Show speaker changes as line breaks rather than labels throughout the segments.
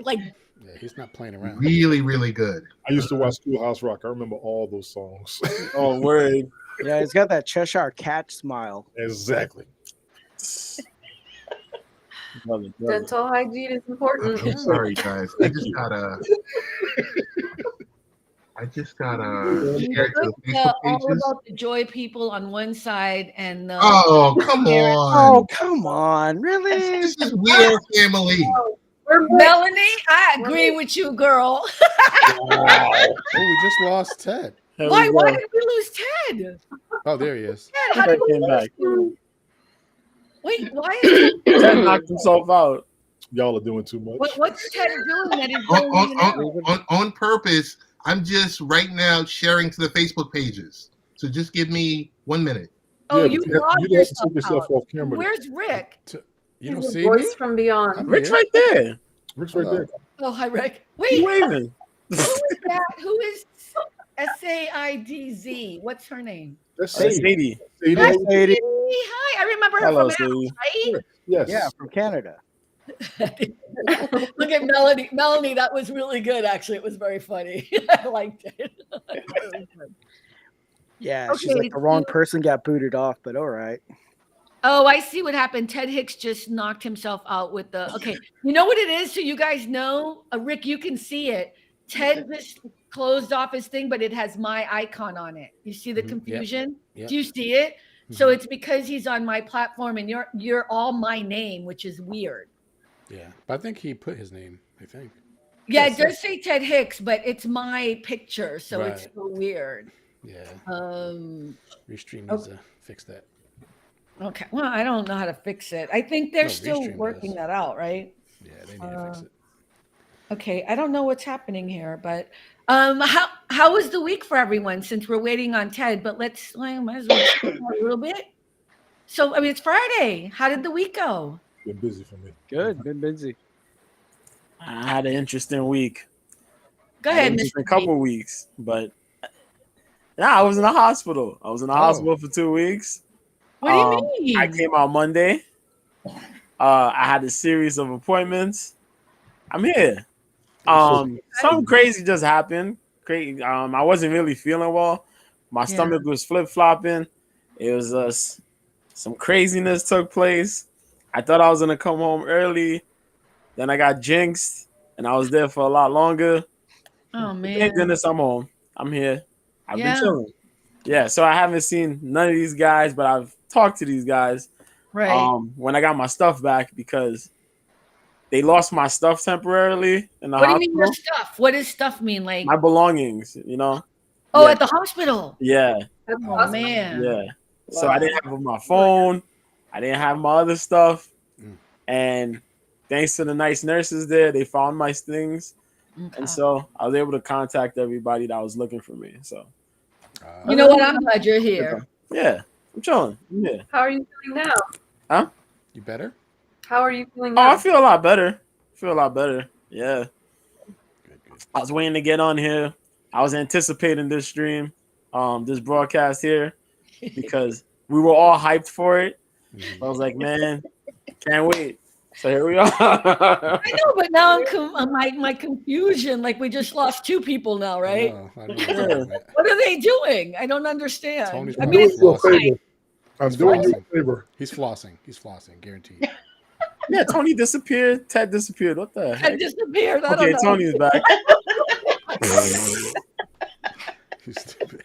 like.
Yeah, he's not playing around.
Really, really good.
I used to watch Schoolhouse Rock. I remember all those songs.
Oh, word.
Yeah, he's got that Cheshire Cat smile.
Exactly.
Brother.
Dental hygiene is important.
I'm sorry, guys. I just gotta share to the Facebook
All
pages.
about the Joy people on one side and the
Oh, come on.
Oh, come on. Really?
This is We Are Family.
Melanie, I agree with you, girl.
Wow. Oh, we just lost Ted.
Why did we lose Ted?
Oh, there he is.
Ted, how did we
Came
lose
back.
you? Wait, why is
Ted knocked himself out.
Y'all are doing too much.
what's Ted doing that is going
On purpose, I'm just right now sharing to the Facebook pages. So just give me 1 minute.
Oh,
Yeah,
you
but
logged
you have to take
yourself
yourself
out.
off camera.
Where's Rick?
You don't
He's a
see
voice
me?
from beyond.
I'm
Rick's
here.
right there.
Rick's right there.
Oh, hi, Rick.
He's
Wait,
waving.
who is that? Who is SAIDZ? What's her name?
That's
Sadie.
Sadie.
Sadie.
Hi,
Sadie.
Sadie. Hi, I remember her
Hello,
from
Sadie.
House, right?
Yes.
Yeah, from Canada.
Look at Melanie. Melanie, that was really good, actually. It was very funny. I liked it.
Yeah,
Okay,
she's like the wrong
so-
person got booted off, but all right.
Oh, I see what happened. Ted Hicks just knocked himself out with the. Okay, you know what it is? So you guys know, Rick, you can see it. Ted just closed off his thing, but it has my icon on it. You see the
Mhm,
confusion?
yep.
Do you see it? So
Mhm.
it's because he's on my platform, and you're all my name, which is weird.
Yeah, but I think he put his name. I think.
Yeah,
Yes,
it does say Ted Hicks, but it's my picture, so it's
Right.
so weird.
Yeah. Restream needs to fix that.
Okay. Well, I don't know how to fix it. I think they're
No,
still
Restream
working
does.
that out, right?
Yeah, they need to fix it.
Okay, I don't know what's happening here, but how was the week for everyone since we're waiting on Ted? But might as well talk a little bit. So I mean, it's Friday. How did the week go?
Been busy for me.
Good, been busy.
I had an interesting week.
Go ahead,
A
Mr.
couple weeks, but I was in the hospital. I was in the hospital for 2 weeks.
What do you mean?
I came out Monday. I had a series of appointments. I'm here. Something crazy just happened. Crazy. I wasn't really feeling well. My stomach was flip-flopping. It was some craziness took place. I thought I was gonna come home early. Then I got jinxed, and I was there for a lot longer.
Oh man!
Thank goodness I'm home. I'm here. I've
Yeah.
been chilling. Yeah, so I haven't seen none of these guys, but I've talked to these guys.
Right.
When I got my stuff back because they lost my stuff temporarily in the
What do you
hospital.
mean your stuff? What does stuff mean? Like
My belongings, you know?
oh,
Yeah.
at the hospital.
Yeah.
That's
Oh
awesome.
man.
Yeah. So I didn't have my phone. I didn't have my other stuff. And thanks to the nice nurses there, they found my things.
Okay.
And so I was able to contact everybody that was looking for me. So
You know what? I'm glad you're here.
yeah, I'm chilling. Yeah.
How are you feeling now?
Huh?
You better?
How are you feeling
Oh,
now?
I feel a lot better. Yeah. I was waiting to get on here. I was anticipating this stream, this broadcast here, because we were all hyped for it. I was like, man, can't wait. So here we are.
I know, but now my confusion, like we just lost two people now, right?
I know what
What are they doing? I don't understand.
Tony's
I
I'm
mean,
doing
it's
you a
fine.
favor. I'm doing you a favor.
He's flossing, guaranteed.
Yeah, Tony disappeared. Ted disappeared. What the
I
heck?
disappeared. I
Okay,
don't know.
Tony's back.
He's stupid.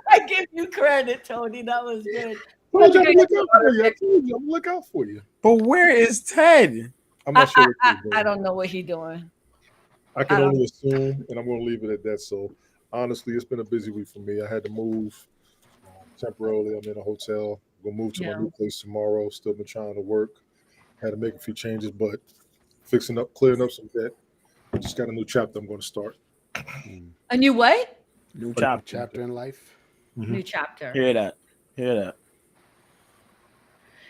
I give you credit, Tony. That was good.
I told you I'm gonna look out for you. I told you I'm gonna look out for you.
But where is Ted?
I'm not sure what
I
he's doing.
don't know what he's doing.
I can only assume, and I'm going to leave it at that. So, honestly, it's been a busy week for me. I had to move temporarily. I'm in a hotel. I'm going to move to my new place tomorrow. Still been trying to work. Had to make a few changes, but clearing up some debt. Just got a new chapter I'm going to start.
A new what?
New
Chapter in life.
New chapter.
Hear that.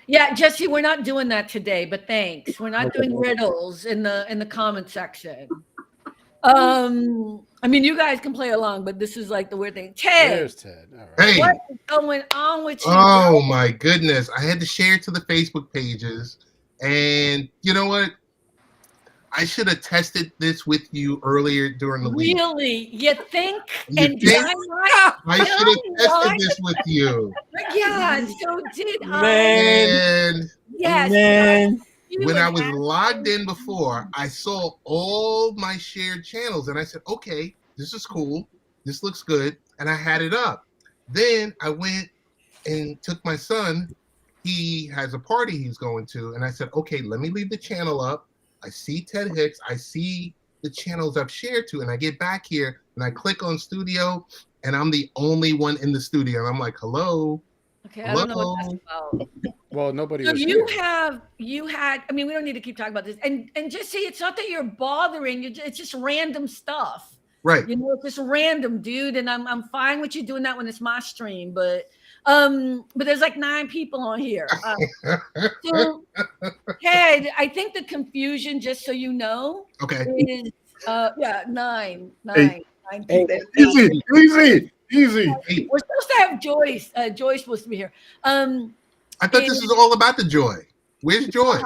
Yeah, Jesse, we're not doing that today, but thanks. We're not doing riddles in the comment section. I mean, you guys can play along, but this is like the weird thing. Ted,
There's Ted. All right.
Hey.
what is going on with you?
Oh my goodness. I had to share it to the Facebook pages. And you know what? I should have tested this with you earlier during the week.
Really? You think?
You
And
think?
did I not?
I should have tested this with you.
Yeah, so did
Man.
And
Yes.
Man.
when I was logged in before, I saw all my shared channels and I said, okay, this is cool. This looks good. And I had it up. Then I went and took my son. He has a party he's going to. And I said, okay, let me leave the channel up. I see Ted Hicks. I see the channels I've shared to. And I get back here and I click on studio and I'm the only one in the studio. And I'm like, hello.
Okay, I don't know what that's about.
Well, nobody
So
was
you
here.
had, I mean, we don't need to keep talking about this. And just see, it's not that you're bothering, it's just random stuff.
Right.
You know, it's just random, dude. And I'm fine with you doing that when it's my stream, but there's like 9 people on here. So Ted, I think the confusion, just so you know,
Okay.
is nine
Hey.
people.
Easy.
Hey,
We're supposed to have Joyce. Joy's supposed to be here.
I thought this was all about the Joy. Where's Joy?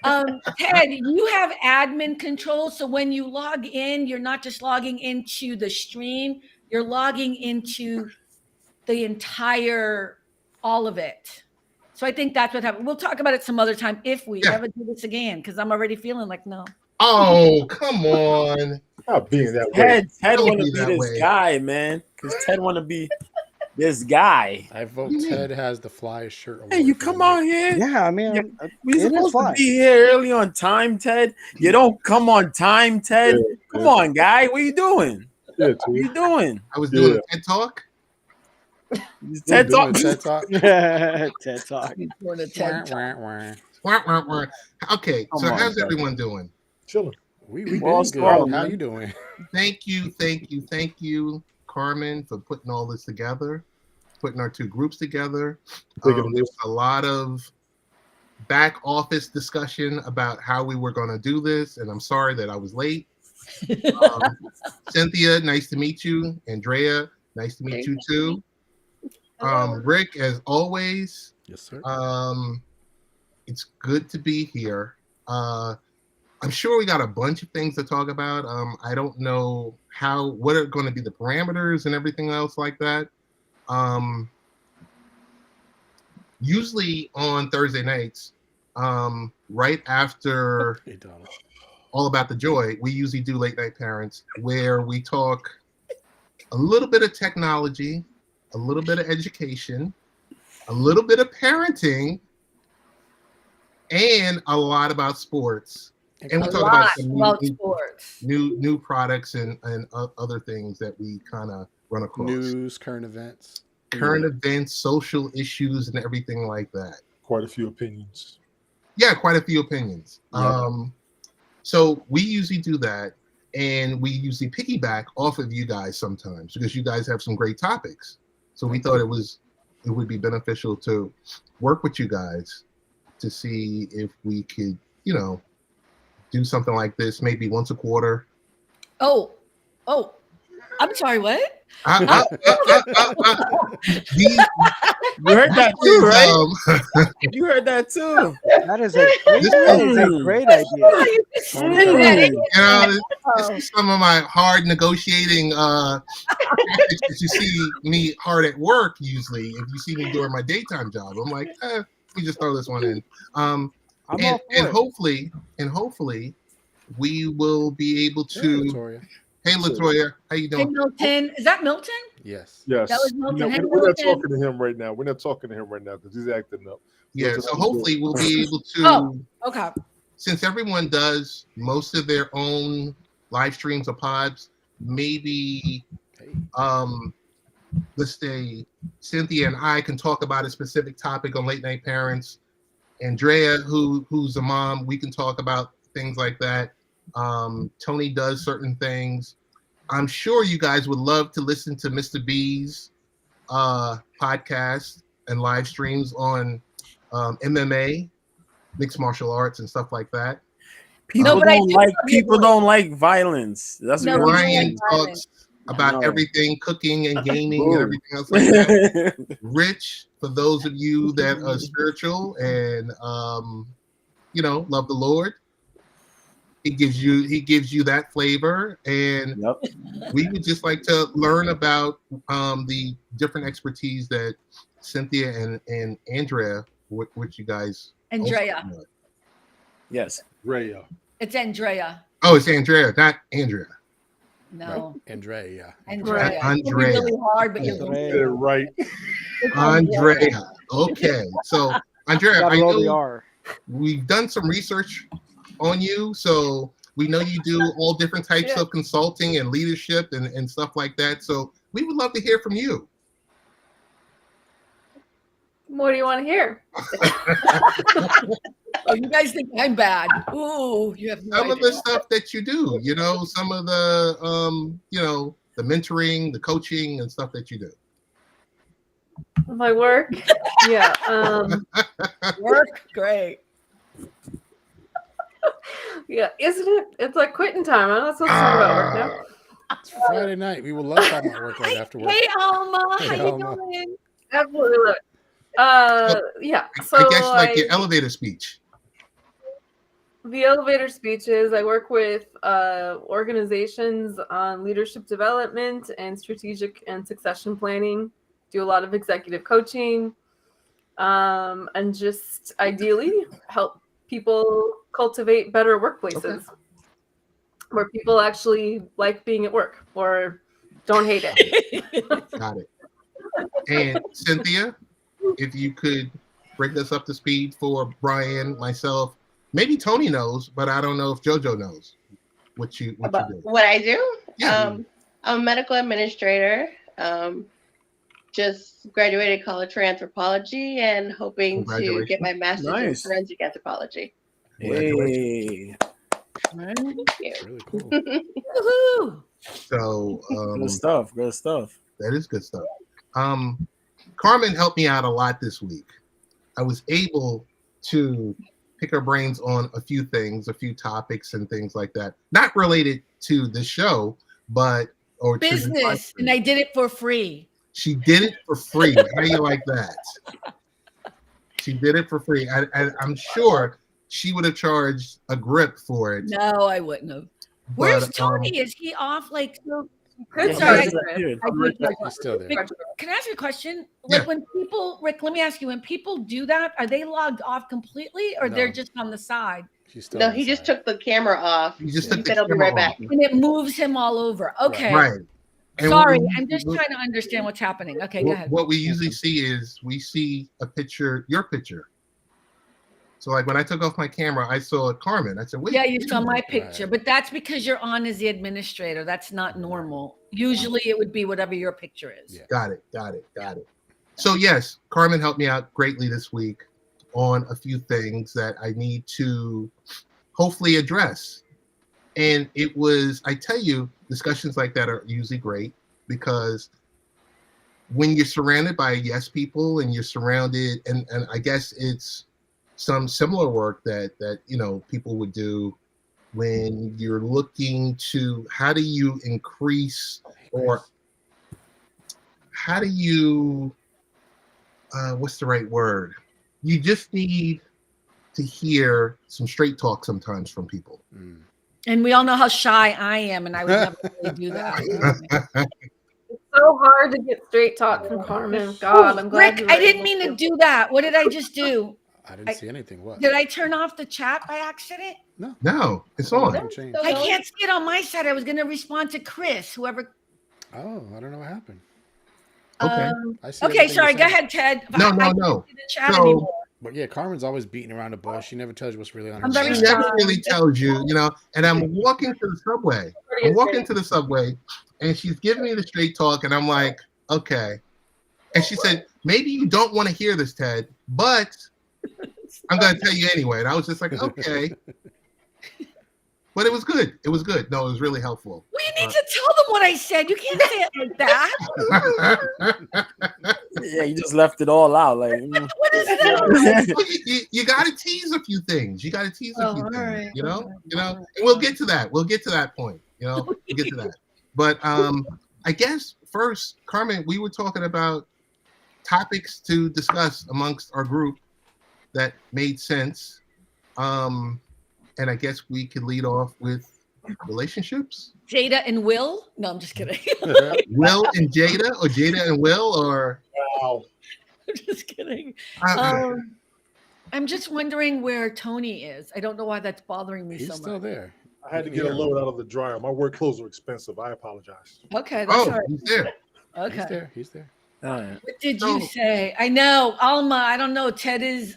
Ted, you have admin control. So when you log in, you're not just logging into the stream, you're logging into the entire, all of it. So I think that's what happened. We'll talk about it some other time if we ever do this again, because I'm already feeling like no.
Oh, come on.
Not being that way.
Ted
Don't
want to
be
be
that
this
way.
guy, man. Because Ted want to be this guy.
I vote Ted has the flyest shirt.
Hey, you come on here.
Yeah, I mean,
We
it is
supposed to
fine.
be here early on time, Ted. You don't come on time, Ted.
Yeah,
Come on, guy. What are you doing?
Yeah,
What are you doing?
I was doing a TED Talk.
Ted
Doing
talk.
a TED Talk.
TED Talk.
Doing a TED Talk.
Wah, wah, wah.
Wah, wah, wah. Okay,
Come
so
on,
how's
Ted.
everyone doing?
Chilling.
We
Well,
doing
well,
good. How
man.
you doing?
Thank you, Carmen, for putting all this together, putting our 2 groups together. There was a lot of back office discussion about how we were going to do this, and I'm sorry that I was late. Cynthia, nice to meet you. Andrea, nice to meet you too. Rick, as always,
Yes, sir.
it's good to be here. I'm sure we got a bunch of things to talk about. I don't know what are going to be the parameters and everything else like that. Usually on Thursday nights, right after
Hey, Donald.
All About the Joy, we usually do Late Night Parents, where we talk a little bit of technology, a little bit of education, a little bit of parenting, and a lot about sports. And we talk about some new products and other things that we kind of run across.
News, current events,
social issues, and everything like that.
Quite a few opinions.
Yeah, quite a few opinions.
Yeah.
So we usually do that, and we usually piggyback off of you guys sometimes because you guys have some great topics. So we thought it would be beneficial to work with you guys to see if we could, do something like this maybe once a quarter.
Oh, I'm sorry, what?
You heard that too, right? You heard that too.
That is a great idea.
This is some of my hard negotiating tactics. You see me hard at work usually. If you see me doing my daytime job, I'm like, let me just throw this one in. And hopefully we will be able to.
Latoya.
Hey, Latoya, how you doing?
Hey, Milton. Is that Milton?
Yes.
Yes.
That was Milton. Hey,
We're not
Milton.
talking to him right now. We're not talking to him right now because he's acting up.
Yeah, so hopefully we'll be able to.
Oh, okay.
Since everyone does most of their own live streams or pods, maybe let's say Cynthia and I can talk about a specific topic on Late Night Parents. Andrea, who's a mom, we can talk about things like that. Tony does certain things. I'm sure you guys would love to listen to Mr. B's podcast and live streams on MMA, mixed martial arts, and stuff like that.
People don't like violence. That's what
Ryan talks about everything, cooking and gaming and everything else like that. Rich, for those of you that are spiritual and love the Lord. He gives you that flavor, and
Yep.
we would just like to learn about the different expertise that Cynthia and Andrea, which you guys.
Andrea.
Yes.
Raya.
It's Andrea.
Oh, it's Andrea, not Andrea.
No.
Right. Andrea.
Andrea.
Andrea.
It's gonna be really hard, but you'll
Andrea.
Get it right.
Andrea. Okay, so Andrea,
Gotta
I
roll the
know
R.
we've done some research on you, so we know you do all different types of consulting and leadership and stuff like that. So we would love to hear from you.
What do you want to hear?
Oh, you guys think I'm bad? Ooh, you have no
Some of
idea.
the stuff that you do, some of the the mentoring, the coaching and stuff that you do.
My work? Yeah.
Work, great.
Yeah. Isn't it? It's like quitting time. I'm not supposed to talk about work now.
It's Friday night. We will love talking about work right after work.
Hey, Alma,
Hey,
how you
Alma.
doing?
Absolutely love it. Yeah. So
I guess like your elevator speech.
the elevator speeches, I work with organizations on leadership development and strategic and succession planning. Do a lot of executive coaching, and just ideally help people cultivate better workplaces where people actually like being at work or don't hate it.
Got it. And Cynthia, if you could bring us up to speed for Brian, myself, maybe Tony knows, but I don't know if JoJo knows what you do.
What I do?
Yeah.
I'm a medical administrator. Just graduated college for anthropology and hoping to get my master's in
Nice.
forensic anthropology.
Hey.
Thank you.
Really cool.
Woohoo!
So
Good stuff. Good stuff.
that is good stuff. Carmen helped me out a lot this week. I was able to pick her brains on a few things, a few topics and things like that. Not related to the show, but or to the
Business, and I did it for free.
She did it for free. How you like that? She did it for free. I'm sure she would have charged a grip for it.
No, I wouldn't have. Where's Tony? Is he off? Like,
Good
Sorry,
choice.
He's still there.
can I ask you a question? Like,
Yeah.
when people, Rick, let me ask you: when people do that, are they logged off completely, or they're
No.
just on the side,
She's still
No, he just took the camera off.
You just
He
took the
said I'll be
camera
right back.
off.
and it moves him all over? Okay,
Right. And
sorry,
what we-
I'm just trying to understand what's happening. Okay, go ahead.
What we usually see is we see a picture, your picture. So like when I took off my camera, I saw Carmen. I said, wait.
Yeah, you saw my
Right.
picture, but that's because you're on as the administrator. That's not normal. Usually, it would be whatever your picture is.
Yeah.
Got it. So yes, Carmen helped me out greatly this week on a few things that I need to hopefully address. And it was, I tell you, discussions like that are usually great because when you're surrounded by yes people and you're surrounded, and I guess it's some similar work that people would do when you're looking to how do you increase or how do you what's the right word? You just need to hear some straight talk sometimes from people.
Mm.
And we all know how shy I am, and I would never really do that.
It's so hard to get straight talk from Carmen. God, I'm glad.
Rick,
you were
I didn't
able
mean to do that. What did I just do?
I didn't see anything. What?
Did I turn off the chat by accident?
No, it's on.
Nothing changed.
I can't see it on my side. I was going to respond to Chris, whoever.
Oh, I don't know what happened.
Okay.
I see
Okay,
everything
sorry.
you're
Go
saying.
ahead, Ted.
No.
I can't see the chat
So-
anymore.
But yeah, Carmen's always beating around the bush. She never tells you what's really on her
I'm very
mind.
She never
shy.
really tells you, and I'm walking to the subway. I'm walking to the subway, and she's giving me the straight talk, and I'm like, okay. And she said, maybe you don't want to hear this, Ted, but I'm going to tell you anyway. And I was just like, okay. But it was good. It was good. No, it was really helpful.
Well, you need to tell them what I said. You can't say it like that.
Yeah, you just left it all out. Like,
What is that?
you got to tease a few things. You got to tease a few
all
things.
right.
And we'll get to that. We'll get to that point. We'll get to that. But I guess first, Carmen, we were talking about topics to discuss amongst our group that made sense. And I guess we could lead off with relationships.
Jada and Will? No, I'm just kidding.
Will and Jada, or Jada and Will, or
Wow.
I'm just kidding.
I-
I'm just wondering where Tony is. I don't know why that's bothering me
He's
so
still
much.
there.
I had to get a load out of the dryer. My work clothes are expensive. I apologize.
Okay, that's all right.
he's there.
Okay.
He's there. He's there.
All right.
What did you say? I know, Alma. I don't know. Ted is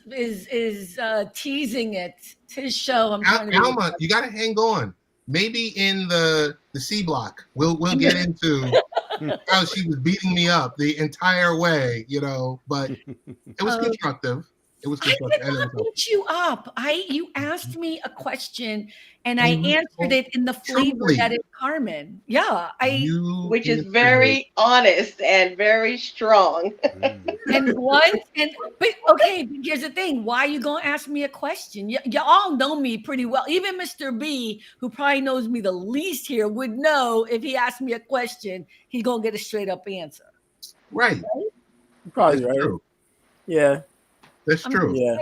teasing it. It's his show. I'm trying to.
Alma, you got to hang on. Maybe in the C block, we'll get into how she was beating me up the entire way, But it was constructive. It was constructive.
I did not beat you up. You asked me a question and I answered it in the flavor that is Carmen. Yeah,
which is very honest and very strong.
But okay, here's the thing. Why are you gonna ask me a question? You all know me pretty well. Even Mr. B, who probably knows me the least here, would know if he asked me a question, he's gonna get a straight up answer.
Right?
Probably right.
True.
Yeah.
That's true.
Yeah.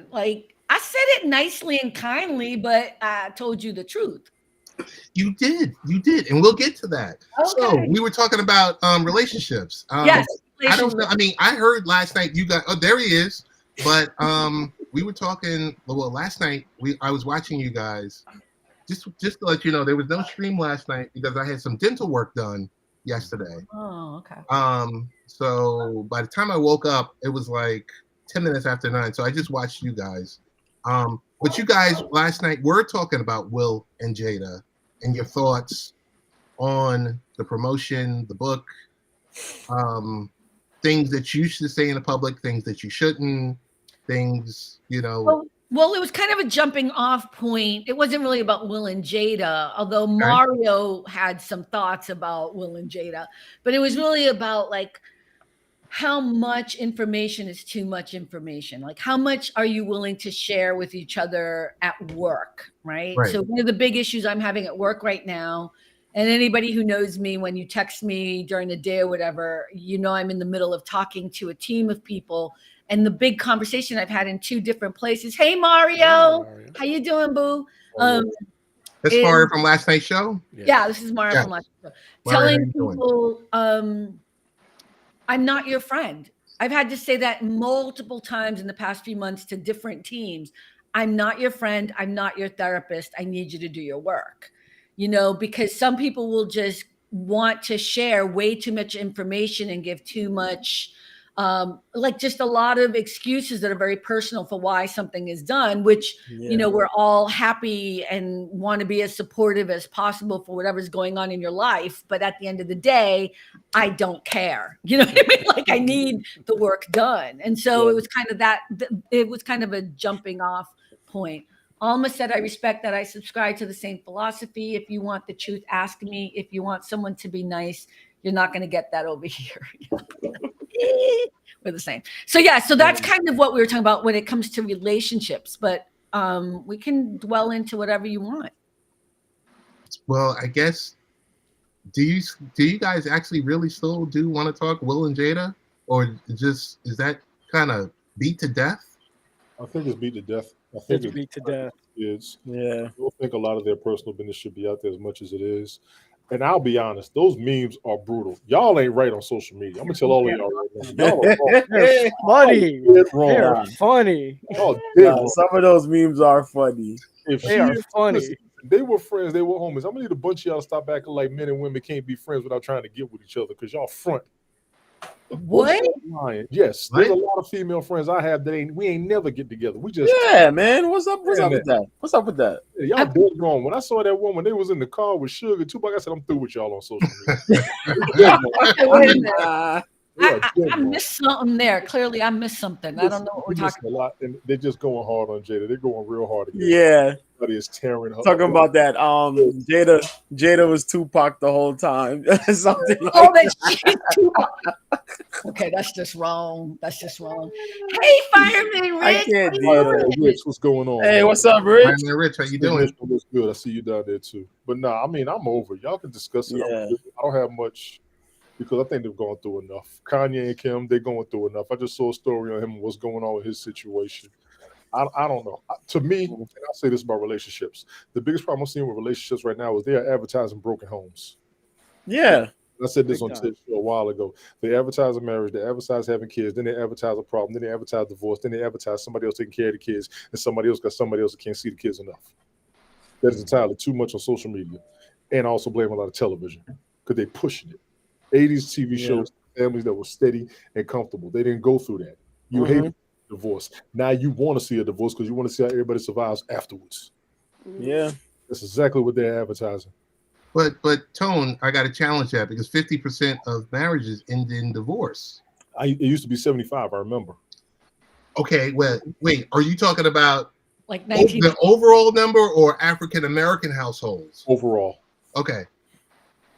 Like I said it nicely and kindly, but I told you the truth.
You did, and we'll get to that.
Okay.
So we were talking about relationships.
Yes.
I don't know. I mean, I heard last night you got. Oh, there he is. But we were talking. Well, last night I was watching you guys. Just to let you know, there was no stream last night because I had some dental work done yesterday.
Oh, okay.
So by the time I woke up, it was like 10 minutes after 9. So I just watched you guys. But you guys last night were talking about Will and Jada and your thoughts on the promotion, the book, things that you should say in the public, things that you shouldn't, things,
Well, it was kind of a jumping off point. It wasn't really about Will and Jada, although Mario had some thoughts about Will and Jada, but it was really about like how much information is too much information. Like how much are you willing to share with each other at work, right? So one of the big issues I'm having at work right now, and anybody who knows me, when you text me during the day or whatever, I'm in the middle of talking to a team of people. And the big conversation I've had in 2 different places. Hey, Mario. How you doing, boo?
That's Mario from last night's show?
Yeah, this is Mario from last night's show. Telling people, I'm not your friend. I've had to say that multiple times in the past few months to different teams. I'm not your friend. I'm not your therapist. I need you to do your work. Because some people will just want to share way too much information and give too much just a lot of excuses that are very personal for why something is done, which, we're all happy and want to be as supportive as possible for whatever's going on in your life. But at the end of the day, I don't care. You know what I mean? Like I need the work done. And so it was kind of a jumping off point. Alma said, I respect that. I subscribe to the same philosophy. If you want the truth, ask me. If you want someone to be nice, you're not going to get that over here. We're the same. So that's kind of what we were talking about when it comes to relationships, but we can dwell into whatever you want.
Well, I guess, do you guys actually really still do want to talk Will and Jada, or is that kind of beat to death?
I think it's beat to death. I think
it's beat to death.
Yeah. I don't think a lot of their personal business should be out there as much as it is. And I'll be honest, those memes are brutal. Y'all ain't right on social media. I'm gonna tell all of y'all right now. Y'all are wrong.
They're funny. They're funny.
Some of those memes are funny.
They are funny.
Listen, they were friends. They were homies. I'm gonna need a bunch of y'all to stop acting like men and women can't be friends without trying to get with each other because y'all front.
What?
Yes, there's a lot of female friends I have that we ain't never get together. We just
man. What's up with that? What's up with that?
Yeah, y'all dead wrong. When I saw that woman, they was in the car with Sugar Tupac. I said, I'm through with y'all on social media.
Wait a minute. I missed something there. Clearly, I missed something. I don't know what we're talking about.
A lot, and they're just going hard on Jada. They're going real hard again.
Yeah.
Everybody is tearing her.
Talking about that. Jada was Tupac the whole time. Something like
that. Tupac. Okay, that's just wrong. Hey, Fireman Rich.
I can't deal with
Rich, what's going on?
Hey, what's up, Rich?
Fireman Rich, how you doing?
Looks good. I see you down there too. But no, I mean, I'm over. Y'all can discuss it.
Yeah.
I don't have much because I think they've gone through enough. Kanye and Kim, they're going through enough. I just saw a story on him and what's going on with his situation. I don't know. To me, and I'll say this about relationships: the biggest problem I'm seeing with relationships right now is they are advertising broken homes.
Yeah.
I said this
Big
on
time.
Ted's show a while ago. They advertise a marriage, they advertise having kids, then they advertise a problem, then they advertise divorce, then they advertise somebody else taking care of the kids, and somebody else got somebody else that can't see the kids enough. That is entirely too much on social media, and I also blame a lot of television because they pushing it. 80s TV shows, families that were steady and comfortable. They didn't go through that. You hated divorce. Now you want to see a divorce because you want to see how everybody survives afterwards.
Yeah.
That's exactly what they're advertising.
But Tone, I got to challenge that because 50% of marriages end in divorce.
It used to be 75. I remember.
Okay, well, wait, are you talking about
Like
the overall number or African American households?
Overall.
Okay.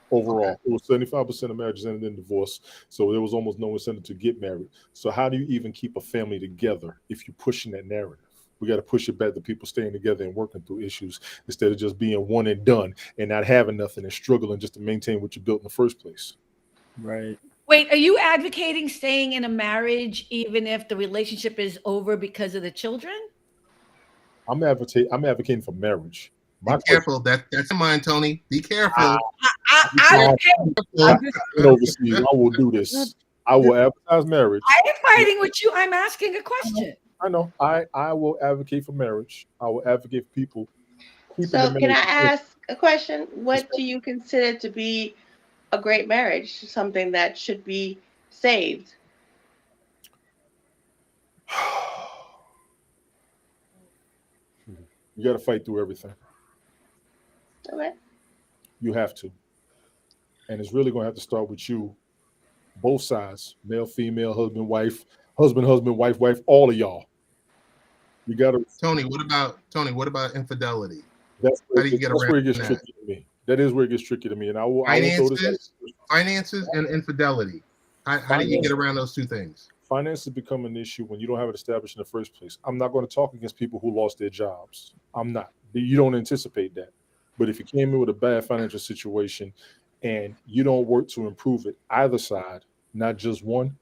Overall, it was 75% of marriages ended in divorce. So there was almost no incentive to get married. So how do you even keep a family together if you're pushing that narrative? We got to push it back to people staying together and working through issues instead of just being one and done and not having nothing and struggling just to maintain what you built in the first place.
Right.
Wait, are you advocating staying in a marriage even if the relationship is over because of the children?
I'm advocating for marriage.
Be careful. That's in mind, Tony. Be careful.
I
will do this. I will advertise marriage.
I am fighting with you. I'm asking a question.
I know. I will advocate for marriage. I will advocate for people.
So can I ask a question? What do you consider to be a great marriage? Something that should be saved?
You got to fight through everything.
Okay.
You have to. And it's really going to have to start with you, both sides, male, female, husband, wife, wife, all of y'all. You got to.
Tony, what about infidelity?
That's
How do you get around
where it gets
that?
tricky to me. That is where it gets tricky to me. And I will throw this
Finances and infidelity. How do you get around those two things?
Finances become an issue when you don't have it established in the first place. I'm not going to talk against people who lost their jobs. I'm not. You don't anticipate that. But if you came in with a bad financial situation and you don't work to improve it, either side, not just one,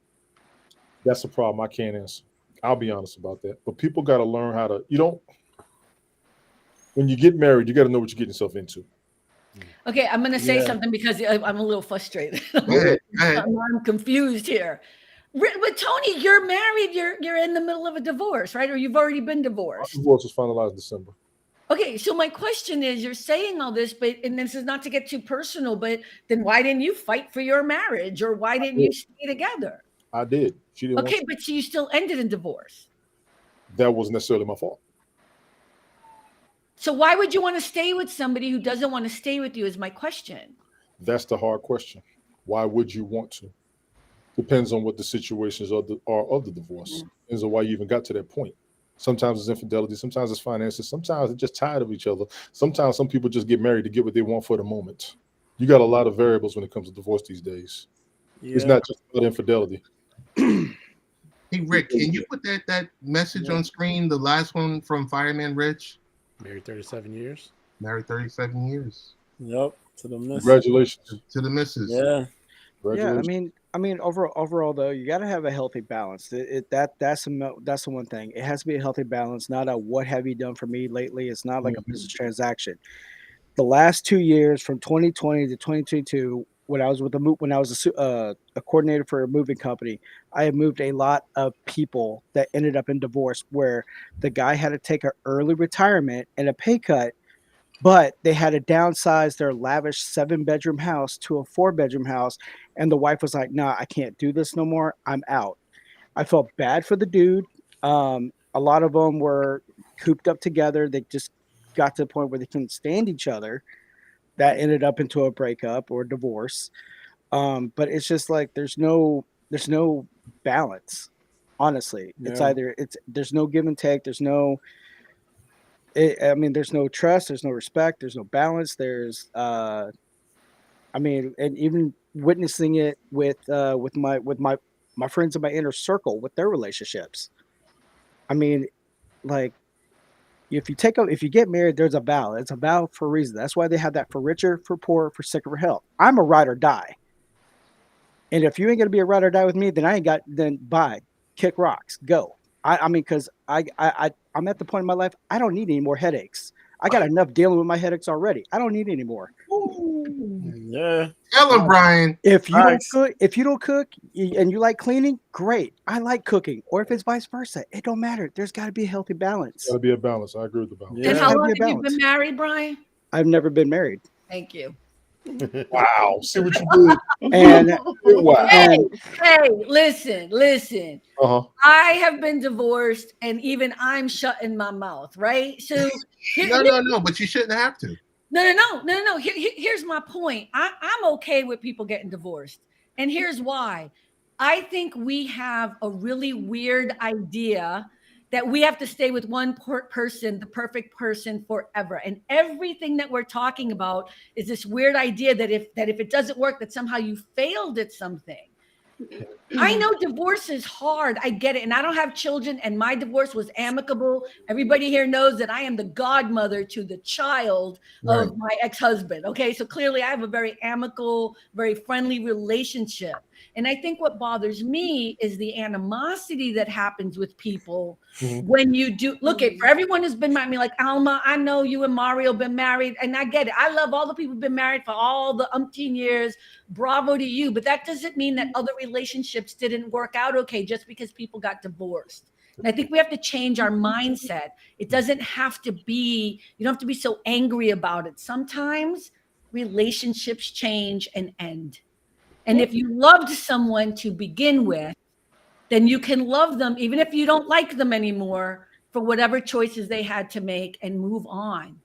that's a problem I can't answer. I'll be honest about that. But people got to learn how to, when you get married, you got to know what you're getting yourself into.
Okay, I'm going to say something because I'm a little frustrated.
Go ahead.
I'm confused here. But Tony, you're married. You're in the middle of a divorce, right? Or you've already been divorced.
My divorce was finalized in December.
Okay, so my question is, you're saying all this, and this is not to get too personal, but then why didn't you fight for your marriage, or why didn't you stay together?
I did. She didn't.
Okay, but you still ended in divorce.
That wasn't necessarily my fault.
So why would you want to stay with somebody who doesn't want to stay with you? Is my question.
That's the hard question. Why would you want to? Depends on what the situations are of the divorce. Depends on why you even got to that point. Sometimes it's infidelity. Sometimes it's finances. Sometimes they're just tired of each other. Sometimes some people just get married to get what they want for the moment. You got a lot of variables when it comes to divorce these days. Yeah. It's not just about infidelity.
Hey, Rick, can you put that message on screen, the last one from Fireman Rich?
Married 37 years.
Married 37 years.
Yep. To the missus.
Congratulations.
To the missus.
Yeah.
Yeah, I mean, overall though, you got to have a healthy balance. That's the one thing. It has to be a healthy balance, not a what have you done for me lately. It's not like a business transaction. The last 2 years, from 2020 to 2022, when I was a coordinator for a moving company, I have moved a lot of people that ended up in divorce, where the guy had to take an early retirement and a pay cut, but they had to downsize their lavish 7-bedroom house to a 4-bedroom house. And the wife was like, nah, I can't do this no more. I'm out. I felt bad for the dude. A lot of them were cooped up together. They just got to the point where they couldn't stand each other. That ended up into a breakup or a divorce. But it's just like, there's no balance. Honestly, yeah. There's no give and take. There's no trust, there's no respect, there's no balance. And even witnessing it with my friends in my inner circle with their relationships. I mean, like, if you get married, there's a vow. It's a vow for a reason. That's why they have that: for richer, for poor, for sick, or for health. I'm a ride or die. And if you ain't gonna be a ride or die with me, then bye. Kick rocks. Go. I mean, because I'm at the point in my life I don't need any more headaches. I got enough dealing with my headaches already. I don't need any more.
Yeah.
Tell him, Brian.
If you
Facts.
don't cook and you like cleaning, great. I like cooking. Or if it's vice versa, it don't matter. There's got to be a healthy balance.
Got to be a balance. I agree with the balance.
Yeah.
And
There's
how
gotta
long
be a
have you been
balance.
married, Brian?
I've never been married.
Thank you.
Wow. See what you did.
And
Wow.
Hey, listen.
Uh-huh.
I have been divorced, and even I'm shutting my mouth, right? So
No, but you shouldn't have to.
No. Here's my point. I'm okay with people getting divorced. And here's why. I think we have a really weird idea that we have to stay with one person, the perfect person forever. And everything that we're talking about is this weird idea that if it doesn't work, that somehow you failed at something. I know divorce is hard. I get it. And I don't have children, and my divorce was amicable. Everybody here knows that I am the godmother to the child of my ex-husband. Okay. So clearly I have a very amicable, very friendly relationship. And I think what bothers me is the animosity that happens with people when you do look at, for everyone who's been married, like Alma, I know you and Mario been married, and I get it. I love all the people who've been married for all the umpteen years. Bravo to you. But that doesn't mean that other relationships didn't work out okay just because people got divorced. And I think we have to change our mindset. It doesn't have to be, you don't have to be so angry about it. Sometimes relationships change and end. And if you loved someone to begin with, then you can love them even if you don't like them anymore for whatever choices they had to make, and move on.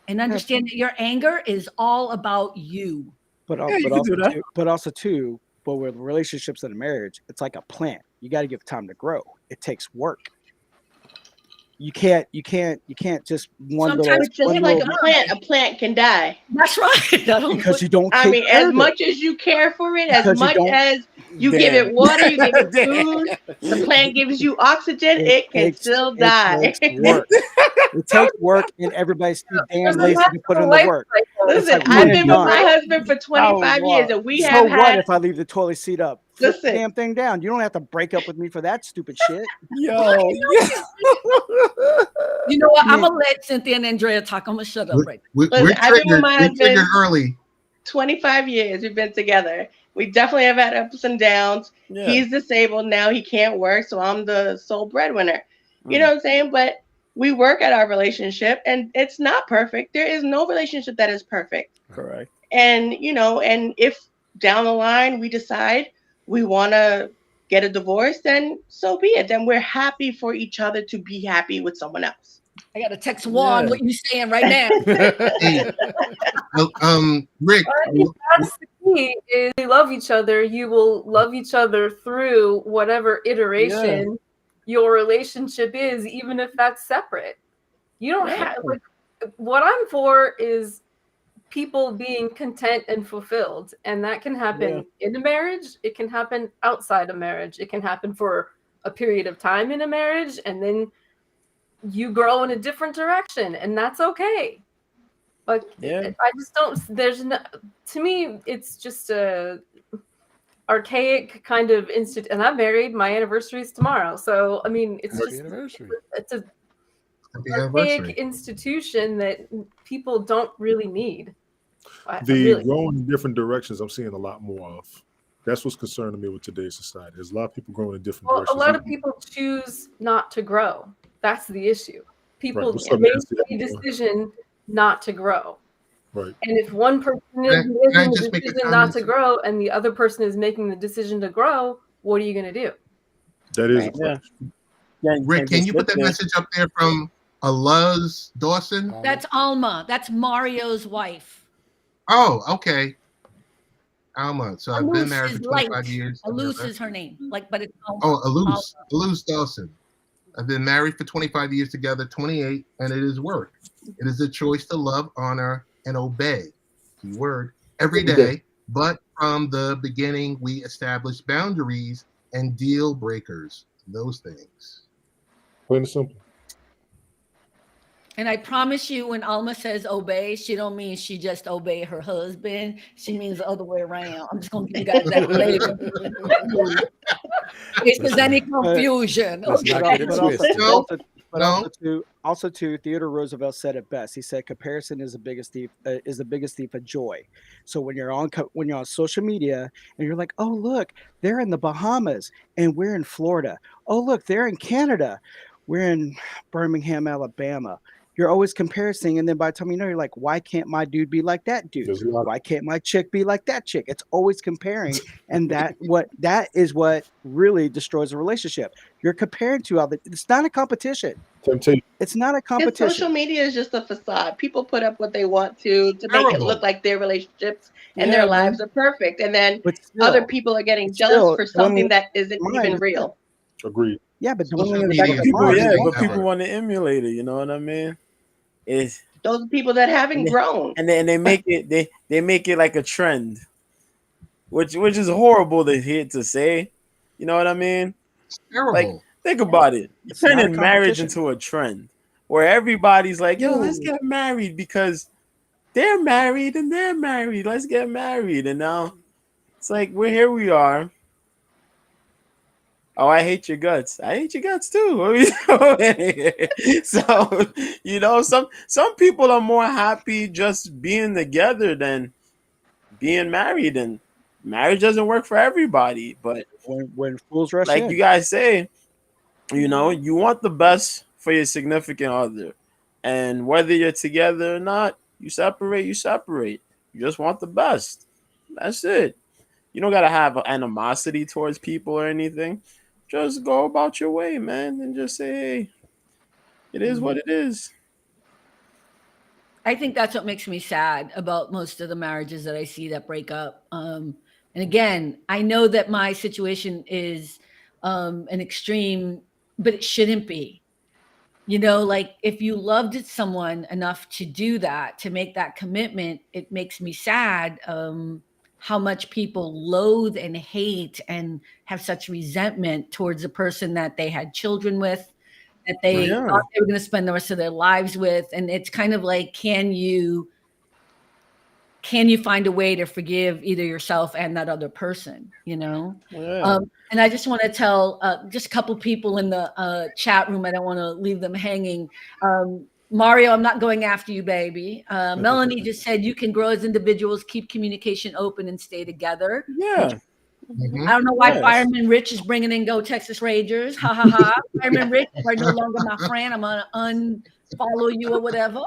And understand that your anger is all about you.
But also too, with relationships and a marriage, it's like a plant. You got to give time to grow. It takes work. You can't just
Sometimes
it's just like a plant can die.
That's right.
Because you don't.
I mean, as much as you care for it, as much as you give it water, you give it food, the plant gives you oxygen, it can still die.
It takes work, and everybody's too damn lazy to put in the work.
Listen, I've been with my husband for 25 years, and we have had.
What if I leave the toilet seat up? Put the damn thing down. You don't have to break up with me for that stupid shit.
Yo.
You know what? I'm gonna let Cynthia and Andrea talk. I'm gonna shut up right now.
I've been with my husband early. 25 years we've been together. We definitely have had ups and downs. Yeah. He's disabled now. He can't work, so I'm the sole breadwinner. You know what I'm saying? But we work at our relationship, and it's not perfect. There is no relationship that is perfect.
Correct.
And, and if down the line we decide we want to get a divorce, then so be it. Then we're happy for each other to be happy with someone else.
I got to text Juan what you saying right now.
Rick.
That's the key. Is you love each other. You will love each other through whatever iteration your relationship is, even if that's separate. You don't have, like, what I'm for is people being content and fulfilled, and that can happen in a marriage. It can happen outside a marriage. It can happen for a period of time in a marriage, and then you grow in a different direction, and that's okay. But I just don't. To me, it's just a archaic kind of institute. And I'm married. My anniversary is tomorrow, so I mean, it's a archaic institution that people don't really need.
Growing in different directions, I'm seeing a lot more of. That's what's concerning me with today's society. There's a lot of people growing in different directions.
A lot of people choose not to grow. That's the issue. People make a decision not to grow.
Right.
And if one person is making the decision not to grow and the other person is making the decision to grow, what are you going to do?
That is
Rick, can you put that message up there from Aluz Dawson?
That's Alma. That's Mario's wife.
Oh, okay. Alma. So I've been married for 25 years.
Aluz is her name. But it's Alma.
Oh, Aluz Dawson. I've been married for 25 years together, 28, and it is work. It is a choice to love, honor, and obey. Keyword, every day. But from the beginning, we established boundaries and deal breakers. Those things.
Plain and simple.
And I promise you, when Alma says obey, she don't mean she just obey her husband. She means the other way around. I'm just gonna give you guys that flavor. If there's any confusion,
Let's not get it twisted.
Also, Theodore Roosevelt said it best. He said, "Comparison is the biggest thief. Of joy." So when you're on social media and you're like, "Oh look, they're in the Bahamas and we're in Florida. Oh look, they're in Canada. We're in Birmingham, Alabama." You're always comparing, and then by the time you know, you're like, why can't my dude be like that dude? Why can't my chick be like that chick? It's always comparing, and that is what really destroys a relationship. You're comparing to other. It's not a competition. It's not a competition.
And social media is just a facade. People put up what they want to make it look like their relationships and their lives are perfect, and then other people are getting jealous for something that isn't even real.
Agreed.
Yeah, but
people want to emulate it. You know what I mean? It's
those people that haven't grown,
and they make it they make it like a trend, which is horrible to hear to say. You know what I mean?
It's terrible.
Like, think about it. You're turning marriage into a trend where everybody's like, "Yo, let's get married because they're married and they're married. Let's get married." And now it's like here we are. Oh, I hate your guts. I hate your guts too. So, some people are more happy just being together than being married, and marriage doesn't work for everybody. But
when fools rush
like
in,
you guys say, you want the best for your significant other, and whether you're together or not, you separate. You just want the best. That's it. You don't gotta have animosity towards people or anything. Just go about your way, man, and just say, hey, it is what it is.
I think that's what makes me sad about most of the marriages that I see that break up. And again, I know that my situation is an extreme, but it shouldn't be. Like if you loved someone enough to do that, to make that commitment, it makes me sad how much people loathe and hate and have such resentment towards the person that they had children with, that they thought they were going to spend the rest of their lives with. And it's kind of like, can you find a way to forgive either yourself and that other person, And I just want to tell just a couple people in the chat room, I don't want to leave them hanging. Mario, I'm not going after you, baby. Melanie just said you can grow as individuals, keep communication open, and stay together.
Yeah.
I don't know why Fireman Rich is bringing in Go Texas Rangers. Ha ha ha. Fireman Rich, you are no longer my friend. I'm going to unfollow you or whatever.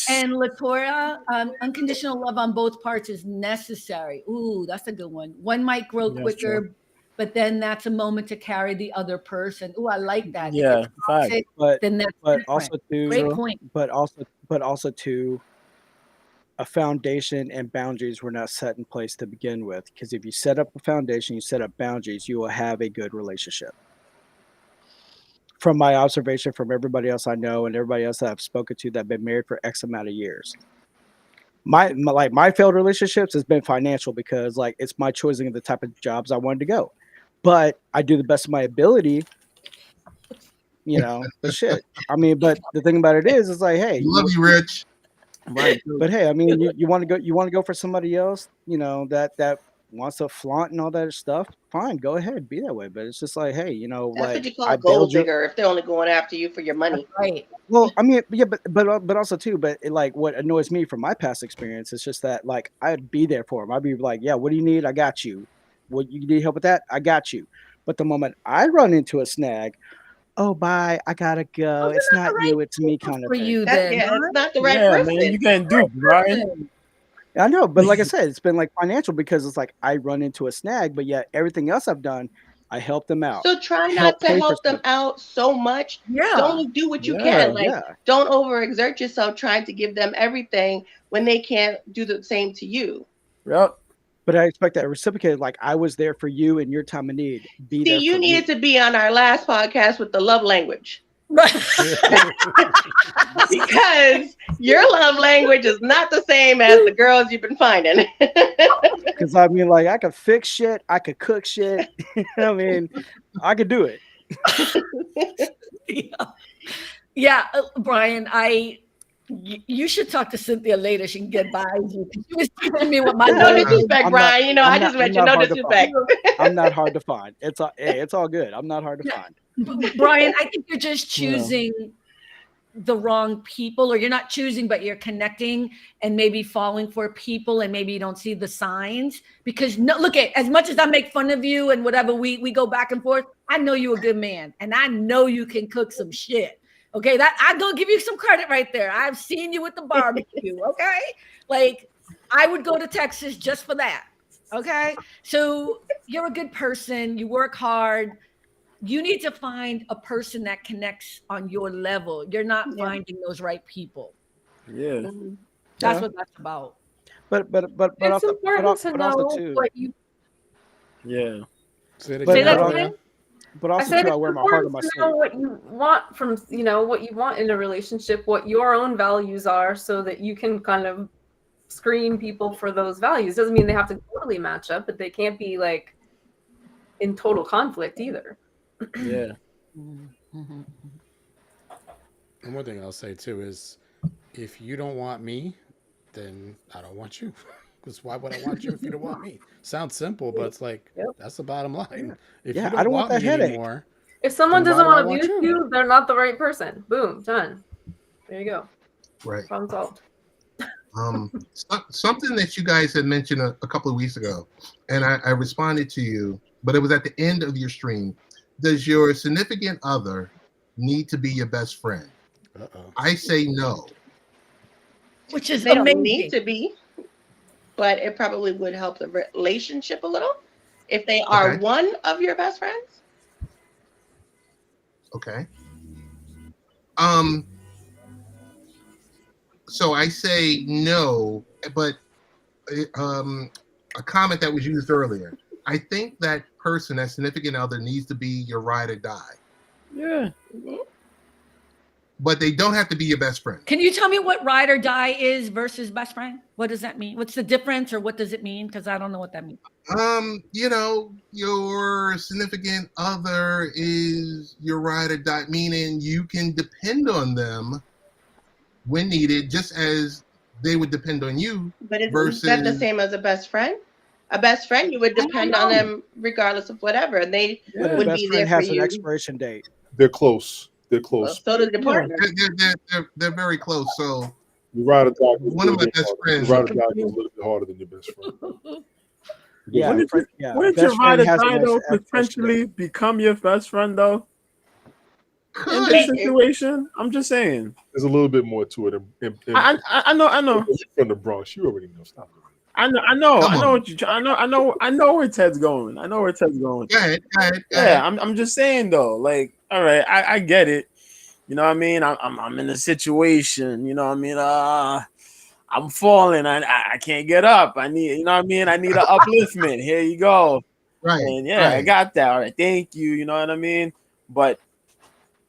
And Latoya, unconditional love on both parts is necessary. Ooh, that's a good one. One might grow quicker, but then that's a moment to carry the other person. Ooh, I like that.
Yeah,
toxic, then that's
also too,
great point.
But also too, a foundation and boundaries were not set in place to begin with. Because if you set up a foundation, you set up boundaries, you will have a good relationship. From my observation, from everybody else I know and everybody else that I've spoken to that have been married for X amount of years. My failed relationships has been financial because it's my choosing of the type of jobs I wanted to go. But I do the best of my ability, but shit. I mean, but the thing about it is hey,
love you, Rich.
Right. But hey, I mean, you want to go for somebody else, that wants to flaunt and all that stuff. Fine, go ahead, be that way. But it's just hey,
that's what you call a gold digger if they're only going after you for your money.
Right.
Well, I mean, yeah, but also too, but what annoys me from my past experience is just that I'd be there for them. I'd be like, yeah, what do you need? I got you. What you need help with that? I got you. But the moment I run into a snag, oh, bye, I gotta go. It's not you, it's me, kind of
for
thing.
you. Then
it's not the right person.
Man, you can't do right.
I know, but like I said, it's been financial because it's I run into a snag, but yet everything else I've done, I help them out.
So try not to help them out so much.
Yeah.
Only do what you can. Don't overexert yourself trying to give them everything when they can't do the same to you.
Yep.
But I expect that reciprocated. I was there for you in your time of need.
You needed to be on our last podcast with the love language. Because your love language is not the same as the girls you've been finding.
Because I mean, I could fix shit, I could cook shit. I mean, I could do it.
Yeah. Yeah, Brian, you should talk to Cynthia later. She can get by you. She was teaching me what my
No disrespect, Brian. You know, I just mentioned no disrespect.
I'm not hard to find. It's all good. I'm not hard to find.
Brian, I think you're just choosing the wrong people, or you're not choosing, but you're connecting and maybe falling for people, and maybe you don't see the signs. Because look at, as much as I make fun of you and whatever, we go back and forth, I know you're a good man, and I know you can cook some shit. Okay, that I'm gonna give you some credit right there. I've seen you with the barbecue. Okay, like I would go to Texas just for that. Okay, so you're a good person. You work hard. You need to find a person that connects on your level. You're not finding those right people.
Yeah,
that's what that's about.
But
it's important to know what you.
Yeah.
Say that again.
But also, too, I wear my heart on my sleeve.
Know what you want from, what you want in a relationship, what your own values are, so that you can kind of screen people for those values. Doesn't mean they have to totally match up, but they can't be like in total conflict either.
Yeah.
And one thing I'll say too is, if you don't want me, then I don't want you. Because why would I want you if you don't want me? Sounds simple, but it's like, that's the bottom line. If you
I don't want that headache
anymore,
if someone doesn't want to be with you, they're not the right person. Boom, done. There you go.
Right.
Problem solved.
Something that you guys had mentioned a couple of weeks ago, and I responded to you, but it was at the end of your stream. Does your significant other need to be your best friend? I say no.
Which is
they
amazing.
Don't need to be, but it probably would help the relationship a little if they are one of your best friends.
Okay. So I say no, but a comment that was used earlier. I think that person, that significant other, needs to be your ride or die.
Yeah.
But they don't have to be your best friend.
Can you tell me what ride or die is versus best friend? What does that mean? What's the difference, or what does it mean? Because I don't know what that means.
Your significant other is your ride or die, meaning you can depend on them when needed, just as they would depend on you.
But is that the same as a best friend? A best friend, you would depend on them regardless of whatever, and they would be there for you.
Has an expiration date.
They're close. They're close.
So does the partner.
They're very close. So
you ride or die.
One of my best friends.
You ride or die is a little bit harder than your best friend.
Wouldn't your ride or die though potentially become your best friend though? In this situation, I'm just saying.
There's a little bit more to it.
I know.
From the Bronx, you already know. Stop.
I know what you. I know where Ted's going. Go ahead. Yeah, I'm just saying though. Like, all right, I get it. You know what I mean? I'm in a situation. You know what I mean? I'm falling. I can't get up. I need. You know what I mean? I need an upliftment. Here you go.
Right.
And I got that. All right. Thank you. You know what I mean? But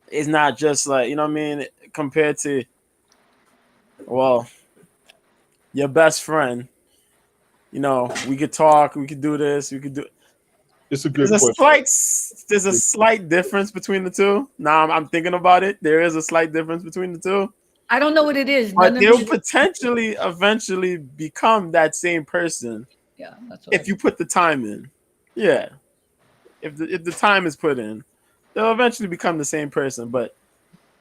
it's not just like, you know what I mean, compared to, well, your best friend. You know, we could talk, we could do this, we could do.
It's a good question.
There's a slight difference between the two. Now I'm thinking about it. There is a slight difference between the two.
I don't know what it is.
But they'll potentially eventually become that same person.
Yeah, that's what
if you put the time in. Yeah. If the time is put in, they'll eventually become the same person. But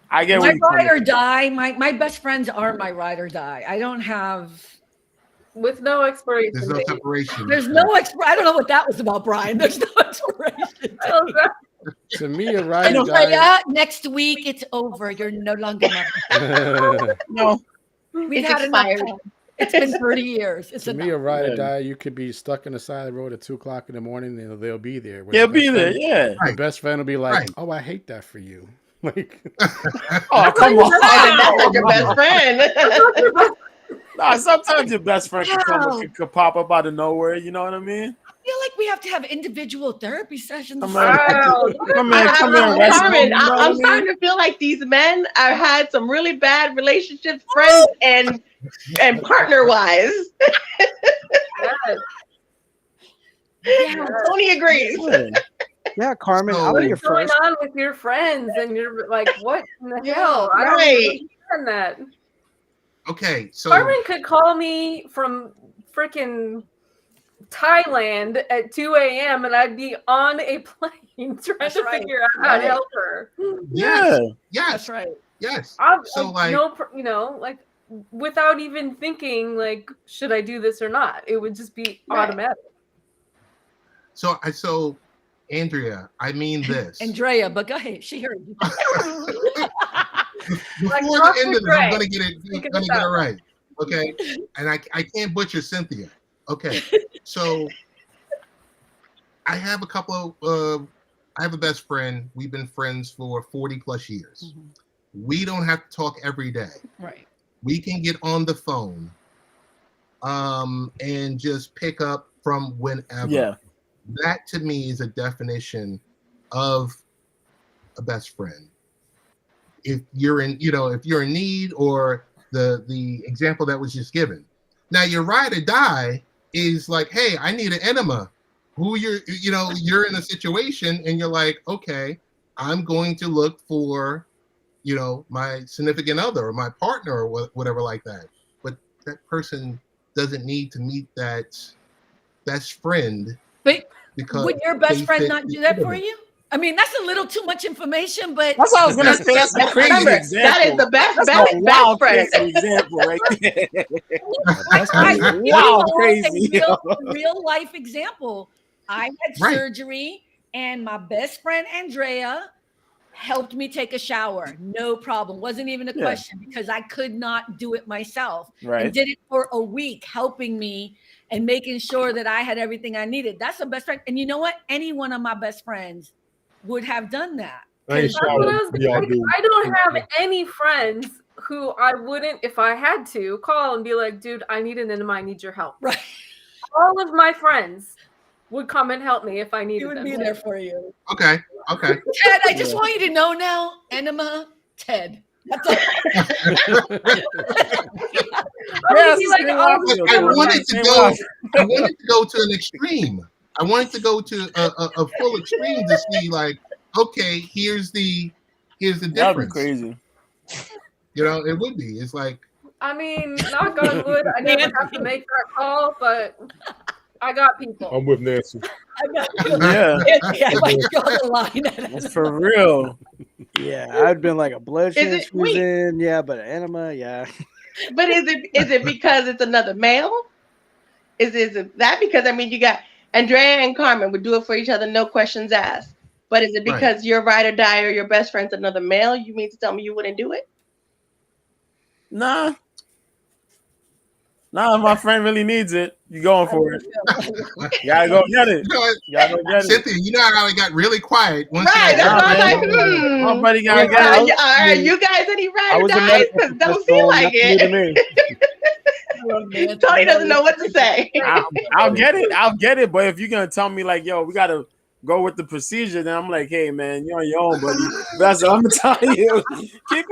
I get
my ride or die. My best friends are my ride or die. I don't have.
With no expiration.
There's no separation.
There's no I don't know what that was about, Brian. There's no expiration.
To me, a ride or die.
Next week it's over. You're no longer my
No.
We've had enough time. It's been 30 years.
To me, a ride or die, you could be stuck on the side of the road at 2:00 in the morning, and they'll be there.
They'll be there, yeah.
The best friend will be like, "Oh, I hate that for you." Like,
oh, come on.
That's not your best friend.
Nah, sometimes your best friend could pop up out of nowhere. You know what I mean?
I feel like we have to have individual therapy sessions.
I'm starting
to feel like these men have had some really bad relationships, friends and partner wise.
Yeah.
Tony agrees.
Yeah, Carmen,
So-
I'll be your
What's going
first.
on with your friends? And you're like, what in the
Yeah,
hell? I don't
right.
even understand that.
Okay, so
Carmen could call me from freaking Thailand at 2 a.m. and I'd be on a plane trying
That's
to
right.
figure out how to
Right.
help her.
yes,
Yeah.
yes,
That's right.
yes.
I'm
So
like,
like,
no, you know, like without even thinking, like, should I do this or not? It would just be
Right.
automatic.
so Andrea, I mean this.
Andrea, but go ahead. She heard you.
Before the
Dr.
end of it,
Dre.
I'm gonna get it
Think of
gonna
it
get it
that way.
right. Okay. And I can't butcher Cynthia. Okay. So I have a couple of I have a best friend. We've been friends for 40 plus years. We don't have to talk every day.
Right.
We can get on the phone and just pick up from whenever.
Yeah.
That to me is a definition of a best friend. If you're in, if you're in need, or the example that was just given. Now your ride or die is like, hey, I need an enema. You're in a situation and you're like, okay, I'm going to look for, my significant other or my partner or whatever like that. But that person doesn't need to meet that best friend.
But
Because
would your best
they
friend
fit
not
the
do that for
image.
you? I mean, that's a little too much information, but
That's what I was gonna say. That's a
And
crazy
remember,
example.
that is the best
That's
best
a wild,
friend.
crazy example right there.
That's
I
crazy.
give you
Wild,
all
crazy.
a real life example. I had
Right.
surgery, and my best friend Andrea helped me take a shower. No problem. Wasn't even a
Yeah.
question, because I could not do it myself.
Right.
And did it for a week, helping me and making sure that I had everything I needed. That's a best friend. And you know what? Any one of my best friends would have done that.
I ain't
'Cause-
That's what I was
showered.
gonna
Y'all
say.
do.
I don't have any friends who I wouldn't, if I had to, call and be like, dude, I need an enema, I need your help.
Right.
All of my friends would come and help me if I
He
needed
would
them.
be there for you.
Okay.
Ted, I just
Yeah.
want you to know now, enema, Ted. That's all.
I would be like,
same
oh,
I feel,
I
though.
wanted
Same
to go.
way I
I wanted to go to an extreme. I wanted to go to a full extreme to see, like, okay, here's the
That'd be
difference.
crazy.
It would be. It's like,
I mean, knock on wood, I never have to make that call, but I got people.
I'm with Nancy.
I got you.
Yeah,
Yeah, I might draw the line at
that's
it.
for real.
Yeah, I'd been like a blood
Is it- wait.
transfusion. Yeah, but an enema. Yeah.
But is it because it's another male? Is it that because you got Andrea and Carmen would do it for each other, no questions asked. But is it because your ride or die or your best friend's another male? You mean to tell me you wouldn't do it?
Nah, if my friend really needs it, you going for it. You gotta go get it. You gotta go get it.
Cynthia, you know how I got really quiet once you
Right.
got
That's why
that.
I'm like,
My buddy gotta
Are
get it.
you guys any
I
ride or
was a
dies?
medical
Because don't
professional,
feel like
nothing new to
it.
me.
Tony doesn't know what to say.
I'll get it. But if you're gonna tell me like, yo, we gotta go with the procedure, then I'm like, hey man, you're on your own, buddy. That's what I'm telling you. Be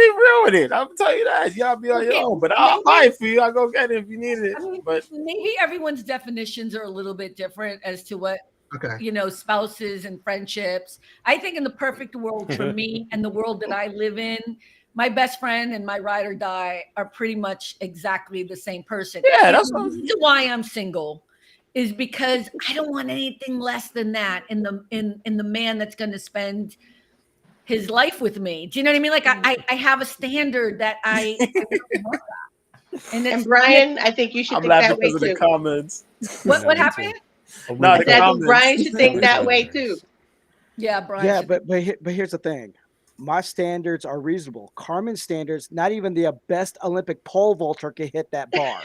real with it. I'm telling you that. Y'all be on your own. But I'll buy it for you. I'll go get it if you need it.
I mean,
But
maybe everyone's definitions are a little bit different as to what,
Okay.
spouses and friendships. I think in the perfect world for me and the world that I live in, my best friend and my ride or die are pretty much exactly the same person.
Yeah, that's
the reason why I'm single is because I don't want anything less than that in the man that's going to spend his life with me. Do you know what I mean? Like I have a standard that I really want that.
And Brian, I think you should
I'm
think that
laughing
way
because of the
too.
comments.
what happened?
No,
I
the
think
comments.
Brian should think that way too.
Yeah, Brian.
Yeah,
should-
but here's the thing. My standards are reasonable. Carmen's standards, not even the best Olympic pole vaulter can hit that bar.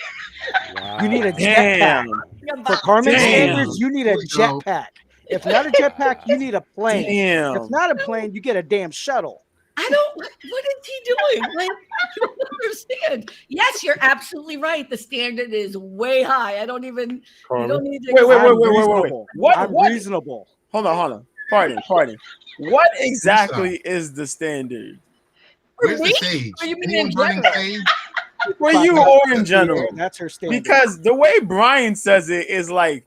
Wow.
You need a
Damn.
jetpack. For Carmen's
Damn.
standards, you need a
There we go.
jetpack. If not a jetpack, you need a plane.
Damn.
If not a plane, you get a damn shuttle.
I don't. What is he doing? Like, I don't understand. Yes, you're absolutely right. The standard is way high. I don't even. You
Carmen.
don't need to.
Wait.
I'm
Wait.
reasonable.
What?
I'm
What?
reasonable.
Hold on. Pardon. What exactly is the standard?
Where's
me?
the sage?
Or you mean
Anyone
in
burning
general?
sage?
For you or in general?
That's her standard.
Because the way Brian says it is like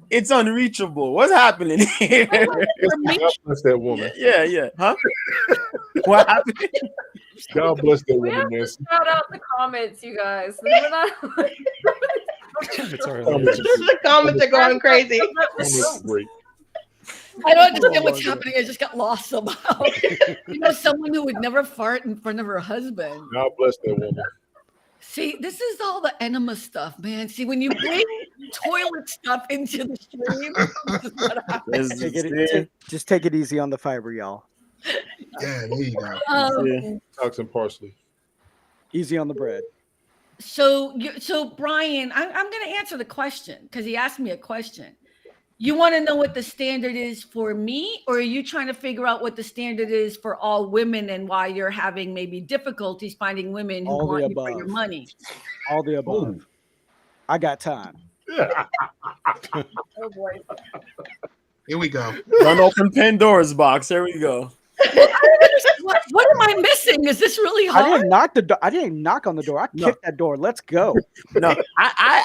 It's unreachable. What's happening here?
God bless that woman.
Yeah. Huh? What happened?
God bless that
We have
woman,
to
Nancy.
shout out the comments, you guys. We're not.
It's early.
The comments are going crazy.
Comments are great.
I don't understand
Oh
what's
my
happening. I just got lost somehow. Someone who would never fart in front of her husband.
God bless that woman.
See, this is all the enema stuff, man. See, when you bring toilet stuff into the stream, this is what happens.
Just take it easy on the fiber, y'all.
Yeah, there you go.
Toxin parsley.
Easy on the bread.
So Brian, I'm going to answer the question because he asked me a question. You want to know what the standard is for me, or are you trying to figure out what the standard is for all women and why you're having maybe difficulties finding women who want you for your money?
All the above. Ooh. I got time.
Oh boy.
Here we go.
Run open Pandora's box. There we go.
What am I missing? Is this really hard?
I didn't knock on the door. I kicked that door. Let's go.
No, I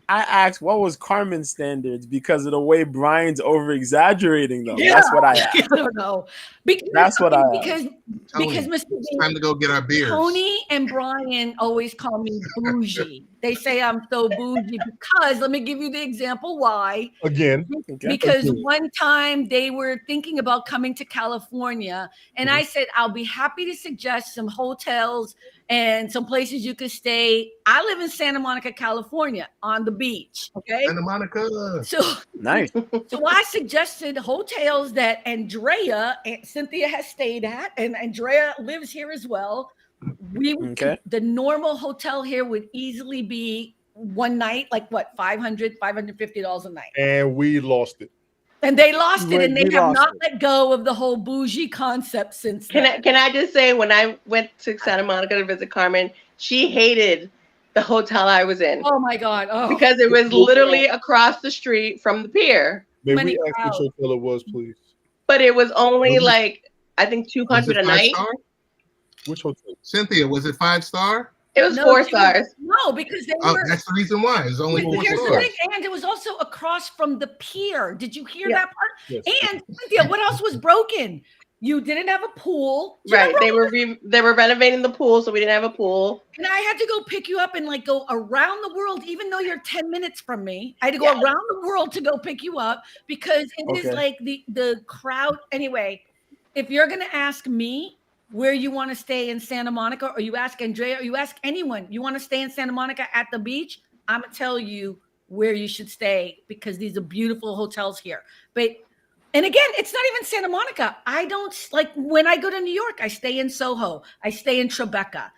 asked what was Carmen's standards because of the way Brian's over exaggerating them.
Yeah.
That's what I asked.
I don't know. Because Mr.
It's time to go get our beers.
Tony and Brian always call me bougie. They say I'm so bougie because let me give you the example why.
Again.
Because one time they were thinking about coming to California, and I said I'll be happy to suggest some hotels and some places you could stay. I live in Santa Monica, California, on the beach. Okay,
Santa Monica.
So
nice.
So I suggested hotels that Andrea and Cynthia has stayed at, and Andrea lives here as well. The normal hotel here would easily be one night, like what, $550 a night.
And we lost it.
And they lost it, and they have not let go of the whole bougie concept since then.
Can I just say, when I went to Santa Monica to visit Carmen, she hated the hotel I was in.
Oh my God! Oh.
Because it was literally across the street from the pier.
May we ask which hotel it was, please?
But it was only like, I think, $200 a night.
Which hotel?
Cynthia, was it 5-star?
It was 4 stars.
No, because they were.
That's the reason why. It was only 4 stars.
And it was also across from the pier. Did you hear that part?
Yes.
And Cynthia, what else was broken? You didn't have a pool.
Right. They were renovating the pool, so we didn't have a pool.
And I had to go pick you up and like go around the world, even though you're 10 minutes from me. I had to go around the world to go pick you up because it is like the crowd. Anyway, if you're gonna ask me where you want to stay in Santa Monica, or you ask Andrea, or you ask anyone, you want to stay in Santa Monica at the beach, I'm gonna tell you where you should stay because these are beautiful hotels here. And again, it's not even Santa Monica. I don't like when I go to New York, I stay in Soho, I stay in Tribeca.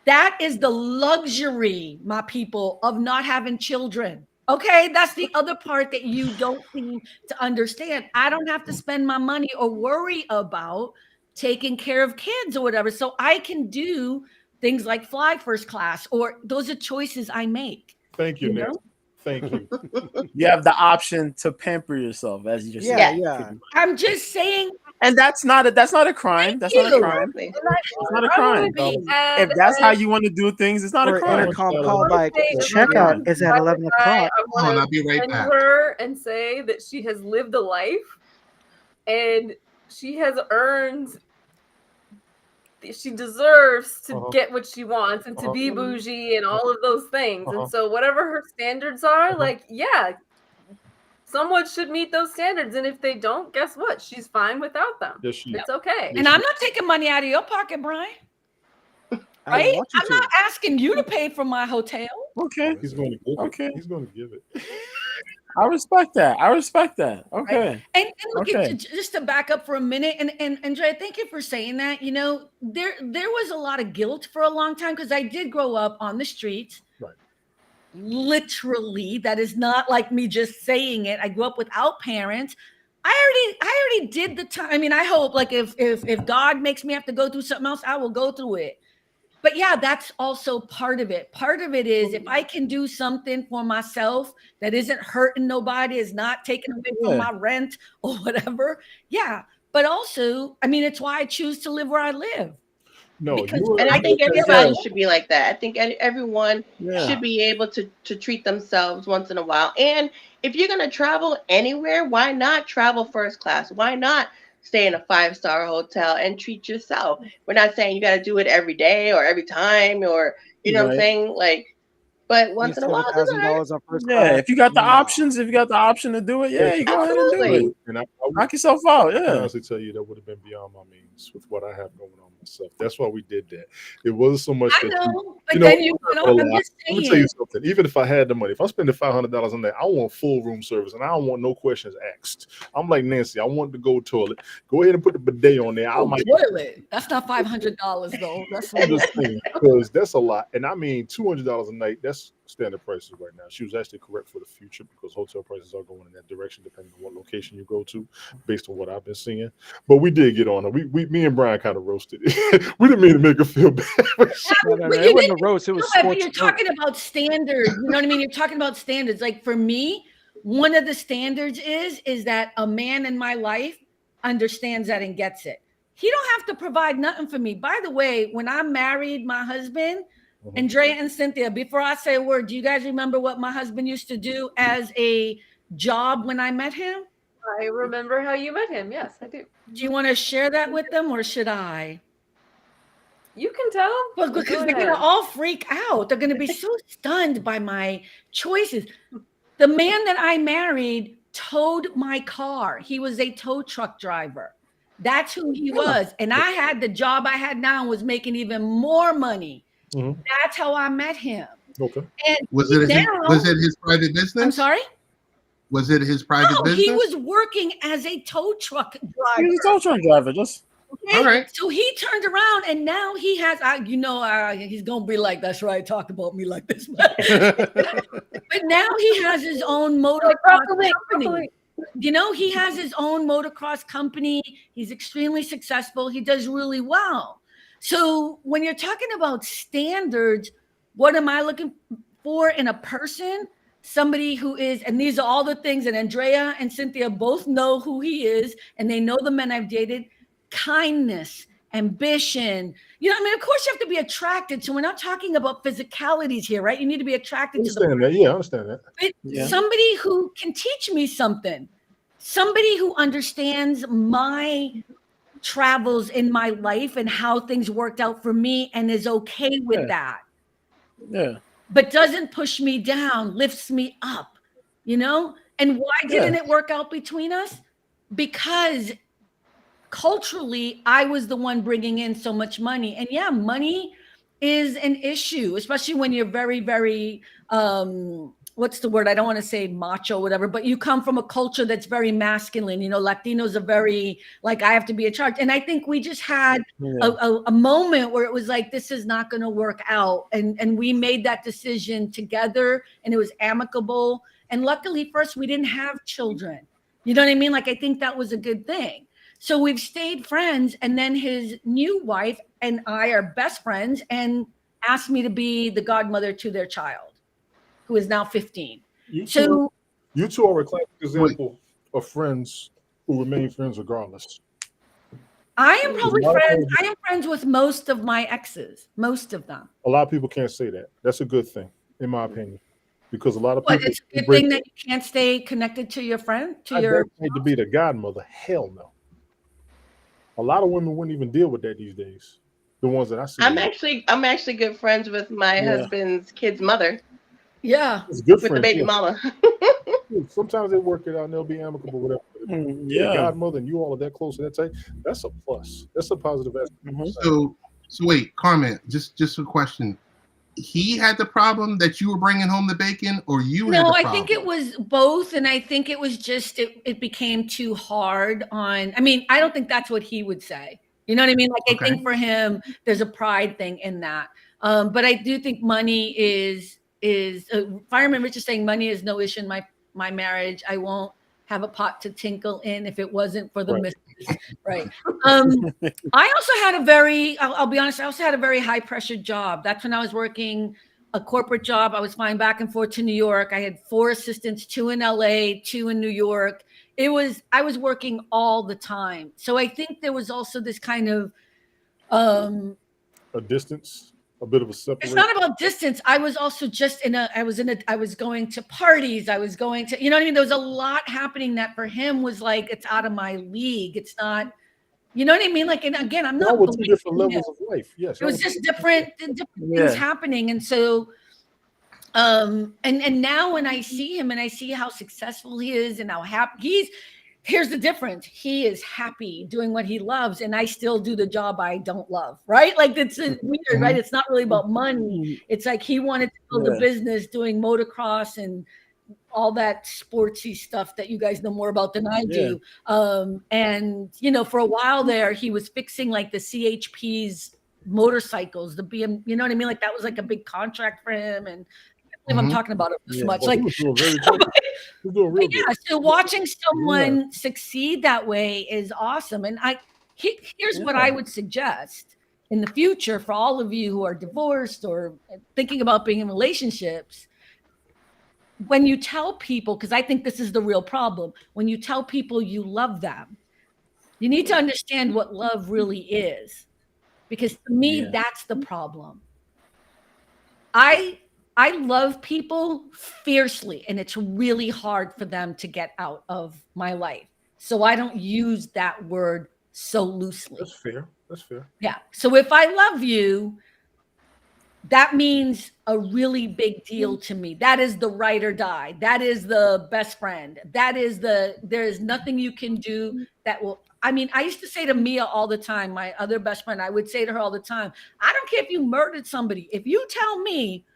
That is the luxury, my people, of not having children. Okay, that's the other part that you don't seem to understand. I don't have to spend my money or worry about taking care of kids or whatever. So I can do things like fly first class, or those are choices I make.
Thank you, Nancy. Thank you.
You have the option to pamper yourself, as you just said.
Yeah.
I'm just saying,
and that's not a crime. That's not a crime. It's not a crime. If that's how you want to do things, it's not a crime.
Intercom call like checkout is at 11 o'clock.
I'll be right back.
Her and say that she has lived a life, and she has earned. She deserves to get what she wants and to be bougie and all of those things. And so whatever her standards are, like, yeah, someone should meet those standards. And if they don't, guess what? She's fine without them.
Yes,
it's okay.
And I'm not taking money out of your pocket, Brian. Right? I'm not asking you to pay for my hotel.
Okay.
He's going to give it. Okay. He's going to give it.
I respect that. Okay.
And look, just to back up for a minute, and Andrea, thank you for saying that. You know, there was a lot of guilt for a long time because I did grow up on the streets.
Right.
Literally, that is not like me just saying it. I grew up without parents. I already did the time. I mean, I hope like if God makes me have to go through something else, I will go through it. But yeah, that's also part of it. Part of it is if I can do something for myself that isn't hurting nobody, is not taking away from my rent or whatever. Yeah. But also, I mean, it's why I choose to live where I live.
No,
Because
you.
And I think
Yeah.
everybody should be like that. I think everyone
Yeah.
should be able to treat themselves once in a while. And if you're going to travel anywhere, why not travel first class? Why not stay in a 5-star hotel and treat yourself? We're not saying you got to do it every day or every time, or you know what I'm
Right.
saying? Like, but
Spend
once in a while, it doesn't hurt.
$7,000 on first
Yeah,
class.
if you got the
No.
options, if you got the option to do it, yeah, you go ahead and do
Absolutely.
it.
And I
Knock yourself out.
can
Yeah.
honestly tell you that would have been beyond my means with what I have going on myself. That's why we did that. It wasn't so much
I
that
know, but
you know,
then you
I'm not
know,
gonna
I'm
lie.
just
Let me tell you
saying.
something. Even if I had the money, if I'm spending $500 on that, I want full room service and I don't want no questions asked. I'm like Nancy. I want to go toilet. Go ahead and put the bidet on there. I
Oh,
might.
toilet. That's not $500 though. That's
I'm just saying because that's a lot, and I mean $200 a night. That's standard prices right now. She was actually correct for the future because hotel prices are going in that direction depending on what location you go to, based on what I've been seeing. But we did get on her. Me and Brian kind of roasted it. We didn't mean to make her feel bad.
No,
But
it
you
wasn't a
didn't.
roast. It was
No, but you're
scorched earth.
talking about standards. You know what I mean? You're talking about standards. Like for me, one of the standards is that a man in my life understands that and gets it. He don't have to provide nothing for me. By the way, when I married my husband, Andrea and Cynthia, before I say a word, do you guys remember what my husband used to do as a job when I met him?
I remember how you met him. Yes, I do.
Do you want to share that with them or should I?
You can tell.
Well, because
Go
they're going
ahead.
to all freak out. They're going to be so stunned by my choices. The man that I married towed my car. He was a tow truck driver. That's who he was. And I had the job I had now and was making even more money.
Mhm.
That's how I met him.
Okay.
And
Was it
now,
his private business?
I'm sorry?
Was it his private
No,
business?
he was working as a tow truck driver.
He's a tow truck driver. Just
Okay?
All right.
So he turned around and now he has, he's going to be like, that's right, talk about me like this. But now he has his own motocross company. You know, he has his own motocross company. He's extremely successful. He does really well. So when you're talking about standards, what am I looking for in a person? Somebody who is, and these are all the things, and Andrea and Cynthia both know who he is, and they know the men I've dated. Kindness, ambition. You know, I mean, of course you have to be attracted. So we're not talking about physicalities here, right? You need to be attracted to the
Understand that? Yeah, I understand that.
but
Yeah.
somebody who can teach me something, somebody who understands my travels in my life and how things worked out for me and is okay with
Yeah.
that,
yeah.
but doesn't push me down, lifts me up, you know? And why didn't it work out between us? Because culturally, I was the one bringing in so much money. And yeah, money is an issue, especially when you're very, very, what's the word? I don't want to say macho, whatever, but you come from a culture that's very masculine. You know, Latinos are very, like, I have to be in charge. And I think we just had a moment where it was like, this is not going to work out. And we made that decision together and it was amicable. And luckily first, we didn't have children. You know what I mean? Like, I think that was a good thing. So we've stayed friends, and then his new wife and I are best friends and asked me to be the godmother to their child, who is now 15.
You two are a classic example of friends who remain friends regardless.
I am probably friends. I am friends with most of my exes, most of them.
A lot of people can't say that. That's a good thing, in my opinion, because a lot of people.
But it's a good thing that you can't stay connected to your friend, to your.
Need to be the godmother. Hell no. A lot of women wouldn't even deal with that these days. The ones that I see.
I'm actually good friends with my husband's kid's mother.
Yeah,
it's good
with the baby mama.
Sometimes they work it out and they'll be amicable, whatever.
Yeah,
godmother and you all are that close and that tight. That's a plus. That's a positive aspect.
So wait, Carmen, just a question. He had the problem that you were bringing home the bacon, or you had the problem?
I think it was both, and I think it was just it became too hard on. I mean, I don't think that's what he would say. You know what I mean? Like, I think for him, there's a pride thing in that. But I do think money is Fireman Rich is saying money is no issue in my marriage. I won't have a pot to tinkle in if it wasn't for the missus. Right. I also had I'll be honest, I also had a very high pressure job. That's when I was working a corporate job. I was flying back and forth to New York. I had 4 assistants, 2 in LA, 2 in New York. I was working all the time. So I think there was also this kind of
a distance, a bit of a separation?
It's not about distance. I was also just I was going to parties. I was going to, you know what I mean? There was a lot happening that for him was like, it's out of my league. It's not, you know what I mean? Like, and again, I'm not.
With two different levels of life. Yes.
It was just different things happening. And so, and now when I see him and I see how successful he is and how happy here's the difference. He is happy doing what he loves, and I still do the job I don't love, right? Like, it's weird, right? It's not really about money. It's like he wanted to build a business doing motocross and all that sportsy stuff that you guys know more about than I do. And, you know, for a while there, he was fixing like the CHP's motorcycles, the BM, you know what I mean? Like, that was like a big contract for him. And I I'm talking about it this much. Like, so watching someone succeed that way is awesome. And here's what I would suggest in the future for all of you who are divorced or thinking about being in relationships. When you tell people, because I think this is the real problem, when you tell people you love them, you need to understand what love really is. Because to me, that's the problem. I love people fiercely, and it's really hard for them to get out of my life. So I don't use that word so loosely.
That's fair. That's fair.
Yeah. So if I love you, that means a really big deal to me. That is the ride or die. That is the best friend. That is there is nothing you can do that will. I mean, I used to say to Mia all the time, my other best friend, I would say to her all the time, I don't care if you murdered somebody. If you tell me,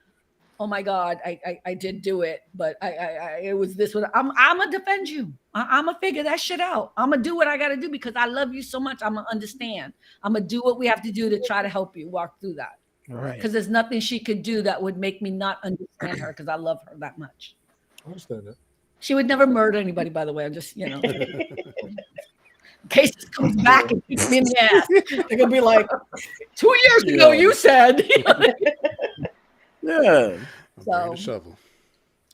oh my God, I did do it, but it was this one. I'm gonna defend you. I'm gonna figure that shit out. I'm gonna do what I gotta do because I love you so much. I'm gonna understand. I'm gonna do what we have to do to try to help you walk through that.
Right.
Because there's nothing she could do that would make me not understand her because I love her that much.
I understand that.
She would never murder anybody, by the way. I'm just, in case this comes back and kicks me in the ass, they're gonna be like, 2 years ago you said.
Yeah.
So,
shovel.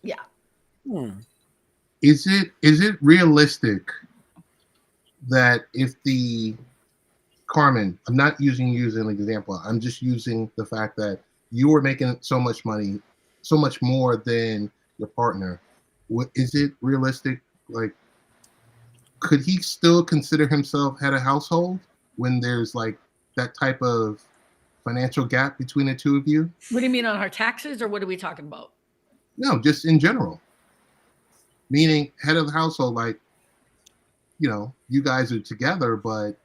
Yeah.
Is it realistic that if Carmen, I'm not using you as an example. I'm just using the fact that you were making so much money, so much more than your partner. Is it realistic? Like, could he still consider himself head of household when there's like that type of financial gap between the two of you?
What do you mean, on our taxes, or what are we talking about?
No, just in general. Meaning head of the household, like, you guys are together, but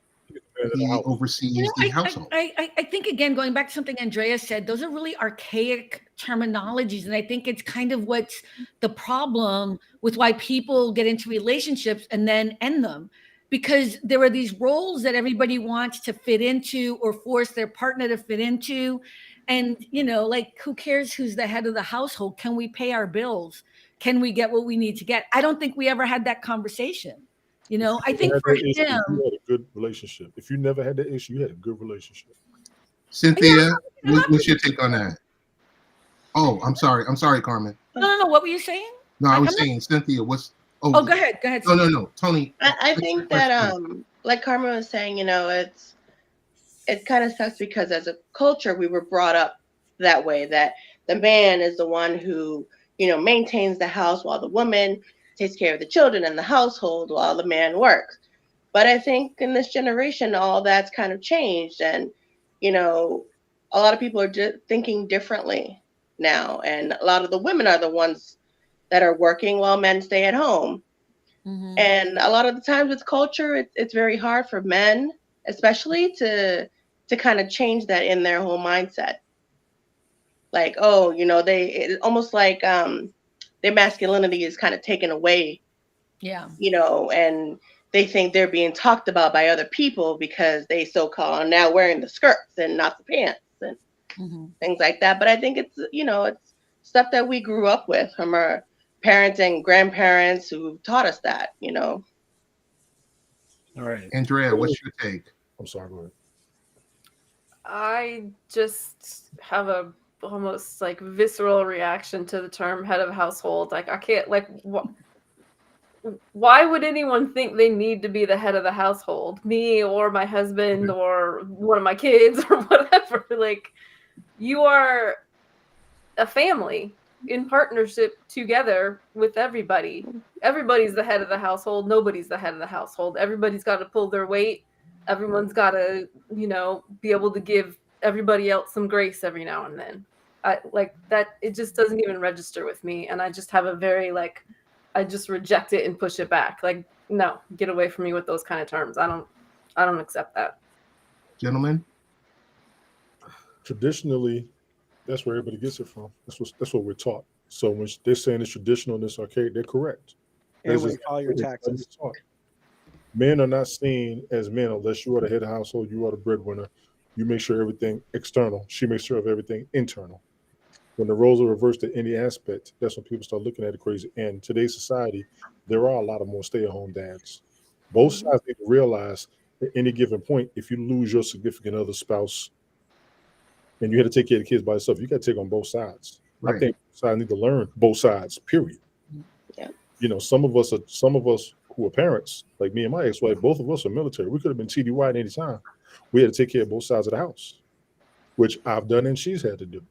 he oversees the household.
I think, again, going back to something Andrea said, those are really archaic terminologies. And I think it's kind of what's the problem with why people get into relationships and then end them. Because there are these roles that everybody wants to fit into or force their partner to fit into. And, like, who cares who's the head of the household? Can we pay our bills? Can we get what we need to get? I don't think we ever had that conversation. I think for him,
you had a good relationship. If you never had that issue, you had a good relationship.
Cynthia, what's your take on that? Oh, I'm sorry, Carmen.
No. What were you saying?
No, I was saying, Cynthia, what's...
Oh, go ahead.
No, Tony.
I think that, like Carmen was saying, it kind of sucks because as a culture, we were brought up that way, that the man is the one who, maintains the house while the woman takes care of the children and the household while the man works. But I think in this generation, all that's kind of changed. And, a lot of people are thinking differently now. And a lot of the women are the ones that are working while men stay at home. Mm-hmm. And a lot of the times with culture, it's very hard for men, especially to kind of change that in their whole mindset. Like, it's almost like their masculinity is kind of taken away.
Yeah.
And they think they're being talked about by other people because they so-called are now wearing the skirts and not the pants and things like that. But I think it's, it's stuff that we grew up with from our parents and grandparents who taught us that,
All right.
Andrea, what's your take?
I'm sorry, go ahead.
I just have a almost like visceral reaction to the term head of household. Like, I can't, like, why would anyone think they need to be the head of the household? Me or my husband or one of my kids or whatever. Like, you are a family in partnership together with everybody. Everybody's the head of the household. Nobody's the head of the household. Everybody's got to pull their weight. Everyone's got to, be able to give everybody else some grace every now and then. It just doesn't even register with me. And I just have a very, I just reject it and push it back. Like, no, get away from me with those kind of terms. I don't accept that.
Gentlemen?
Traditionally, that's where everybody gets it from. That's what we're taught. So when they're saying it's traditional and it's archaic, they're correct.
And when you file your taxes.
Men are not seen as men unless you are the head of the household, you are the breadwinner. You make sure everything external. She makes sure of everything internal. When the roles are reversed at any aspect, that's when people start looking at it crazy. And today's society, there are a lot of more stay-at-home dads. Both sides need to realize at any given point, if you lose your significant other, spouse, and you had to take care of the kids by yourself, you got to take on both sides. Right. I think sides need to learn both sides, period. Yeah. Some of us who are parents, like me and my ex-wife, both of us are military. We could have been TDY at any time. We had to take care of both sides of the house, which I've done and she's had to do.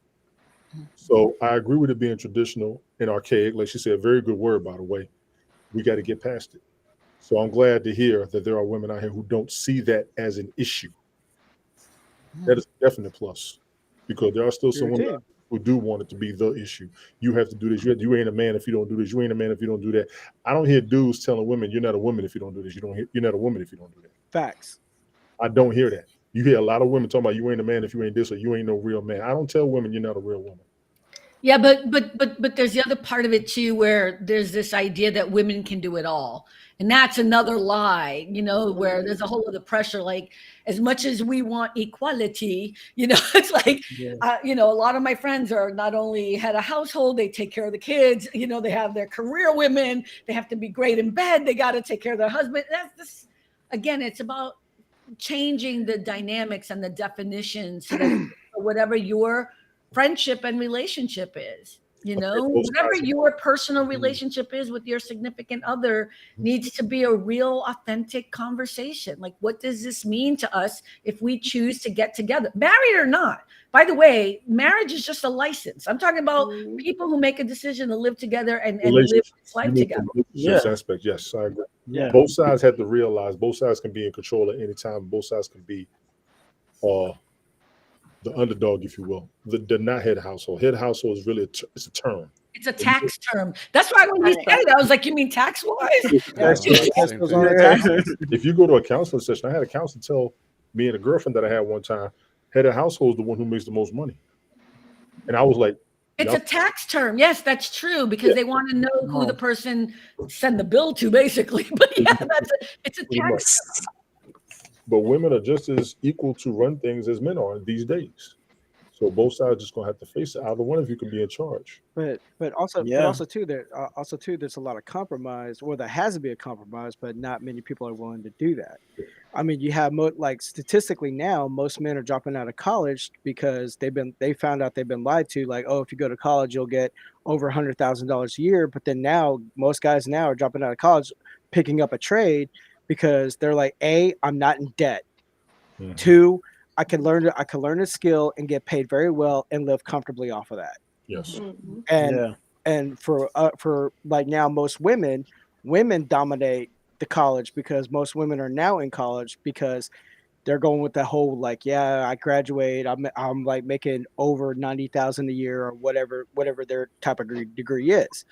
So I agree with it being traditional and archaic. Like she said, a very good word, by the way. We got to get past it. So I'm glad to hear that there are women out here who don't see that as an issue. That is a definite plus, because there are still some women who do want it to be the issue. You have to do this. You ain't a man if you don't do this. You ain't a man if you don't do that. I don't hear dudes telling women, you're not a woman if you don't do this. You're not a woman if you don't do that.
Facts.
I don't hear that. You hear a lot of women talking about you ain't a man if you ain't this, or you ain't no real man. I don't tell women you're not a real woman.
Yeah, but there's the other part of it too, where there's this idea that women can do it all. And that's another lie, where there's a whole other pressure. Like, as much as we want equality, it's like, a lot of my friends are not only head of household, they take care of the kids, they have their career women, they have to be great in bed, they got to take care of their husband. That's this, again, it's about changing the dynamics and the definitions so that whatever your friendship and relationship is, whatever your personal relationship is with your significant other needs to be a real authentic conversation. Like, what does this mean to us if we choose to get together, married or not? By the way, marriage is just a license. I'm talking about people who make a decision to live together and live life together.
Aspect, yes, I agree.
Yeah.
Both sides have to realize both sides can be in control at any time. Both sides can be the underdog, if you will. The not head household. Head household is really it's a term.
It's a tax term. That's why when we said it, I was like, you mean tax-wise?
If you go to a counseling session, I had a counselor tell me and a girlfriend that I had one time, head of household is the one who makes the most money. And I was like,
it's a tax term. Yes, that's true, because they want to know who the person send the bill to, basically. But yeah, it's a tax term.
But women are just as equal to run things as men are these days. So both sides just gonna have to face it. Either one of you can be in charge.
But also too, there's a lot of compromise, or there has to be a compromise, but not many people are willing to do that. I mean, you have statistically now, most men are dropping out of college because they found out they've been lied to. Like, oh, if you go to college, you'll get over $100,000 a year. But then now, most guys now are dropping out of college, picking up a trade because they're like, A, I'm not in debt. Mm-hmm. 2, I can learn a skill and get paid very well and live comfortably off of that.
Yes.
Mm-hmm. And for like now, most women dominate the college, because most women are now in college because they're going with the whole like, yeah, I graduate, I'm like making over 90,000 a year or whatever their type of degree is.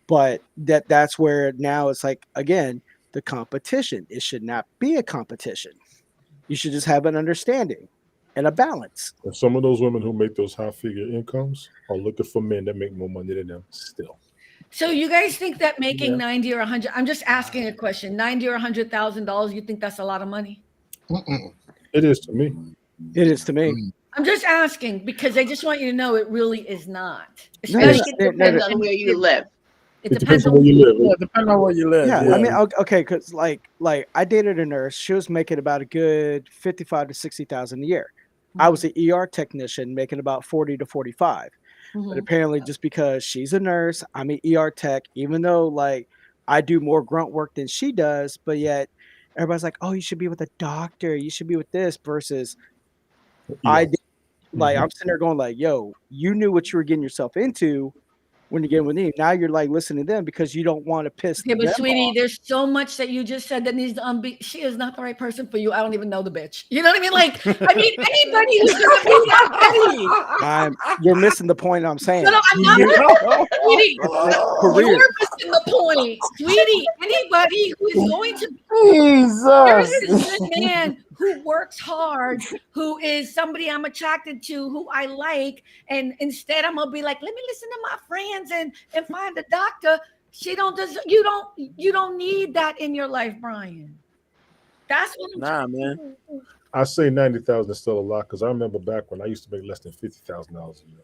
But that's where now it's like, again, the competition. It should not be a competition. You should just have an understanding and a balance.
And some of those women who make those high figure incomes are looking for men that make more money than them still.
So you guys think that making 90 or 100, I'm just asking a question, 90 or $100,000, you think that's a lot of money?
It is to me.
It is to me.
I'm just asking because I just want you to know it really is not.
Especially it depends on where you live.
It depends on where you live.
Yeah, depends on where you live.
Yeah, I mean, okay, because like I dated a nurse. She was making about a good 55 to 60,000 a year. Mm-hmm. I was an ER technician making about 40 to 45. Mm-hmm. But apparently, just because she's a nurse, I'm an ER tech. Even though like I do more grunt work than she does, but yet everybody's like, oh, you should be with a doctor, you should be with this, versus I did, like I'm sitting there going like, yo, you knew what you were getting yourself into when you get with me. Now you're like listening to them because you don't want to piss
Okay, but
them
sweetie,
off.
there's so much that you just said that needs to unbe. She is not the right person for you. I don't even know the bitch. You know what I mean? Like, I mean, anybody who's gonna be that petty.
You're missing the point I'm saying.
No, I'm not. Sweetie,
Like
you're
career.
missing the point, sweetie. Anybody who is going to
Jesus.
here's a good man who works hard, who is somebody I'm attracted to, who I like, and instead I'm gonna be like, let me listen to my friends and find a doctor. You don't need that in your life, Brian. That's what I'm
Nah, man.
I say 90,000 is still a lot because I remember back when I used to make less than $50,000 a year.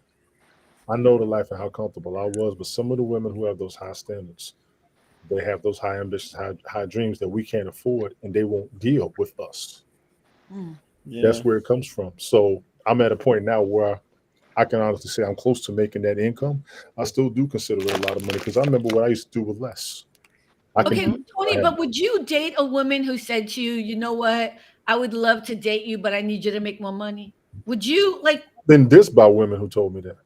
I know the life and how comfortable I was, but some of the women who have those high standards, they have those high ambitions, high dreams that we can't afford, and they won't deal with us.
Yeah.
That's where it comes from. So I'm at a point now where I can honestly say I'm close to making that income. I still do consider it a lot of money because I remember what I used to do with less.
Okay, Tony, but would you date a woman who said to you, you know what, I would love to date you, but I need you to make more money? Would you like?
Been dissed by women who told me that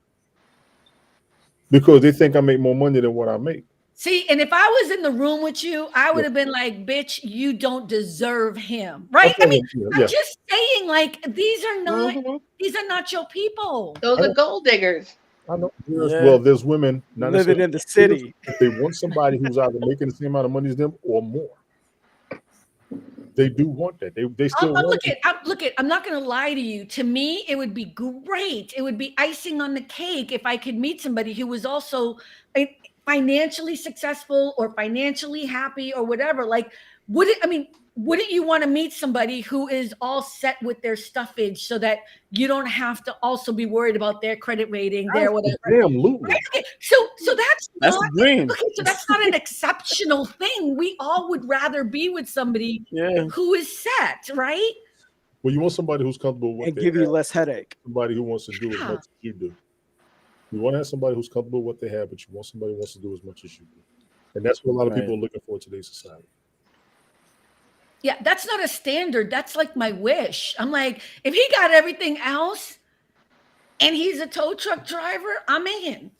because they think I make more money than what I make.
See, and if I was in the room with you, I would have been like, bitch, you don't deserve him. Right?
Okay,
I mean,
yeah.
I'm just saying, like, these are not your people.
Those are gold diggers.
I know. Well, there's women not
living in the city.
If they want somebody who's either making the same amount of money as them or more, they do want that. They still want it.
I'm not going to lie to you. To me, it would be great. It would be icing on the cake if I could meet somebody who was also financially successful or financially happy or whatever. Like, wouldn't you want to meet somebody who is all set with their stuffage so that you don't have to also be worried about their credit rating, their whatever?
Absolutely.
Right? Okay. So that's
not
a
dream.
Okay, so that's not an exceptional thing. We all would rather be with somebody who is set, right?
Well, you want somebody who's comfortable with
and give you less headache.
Somebody who wants to do as much as you do. You want to have somebody who's comfortable with what they have, but you want somebody who wants to do as much as you do. And that's what a lot of people are looking for in today's society.
Yeah, that's not a standard. That's like my wish. I'm like, if he got everything else and he's a tow truck driver, I'm in.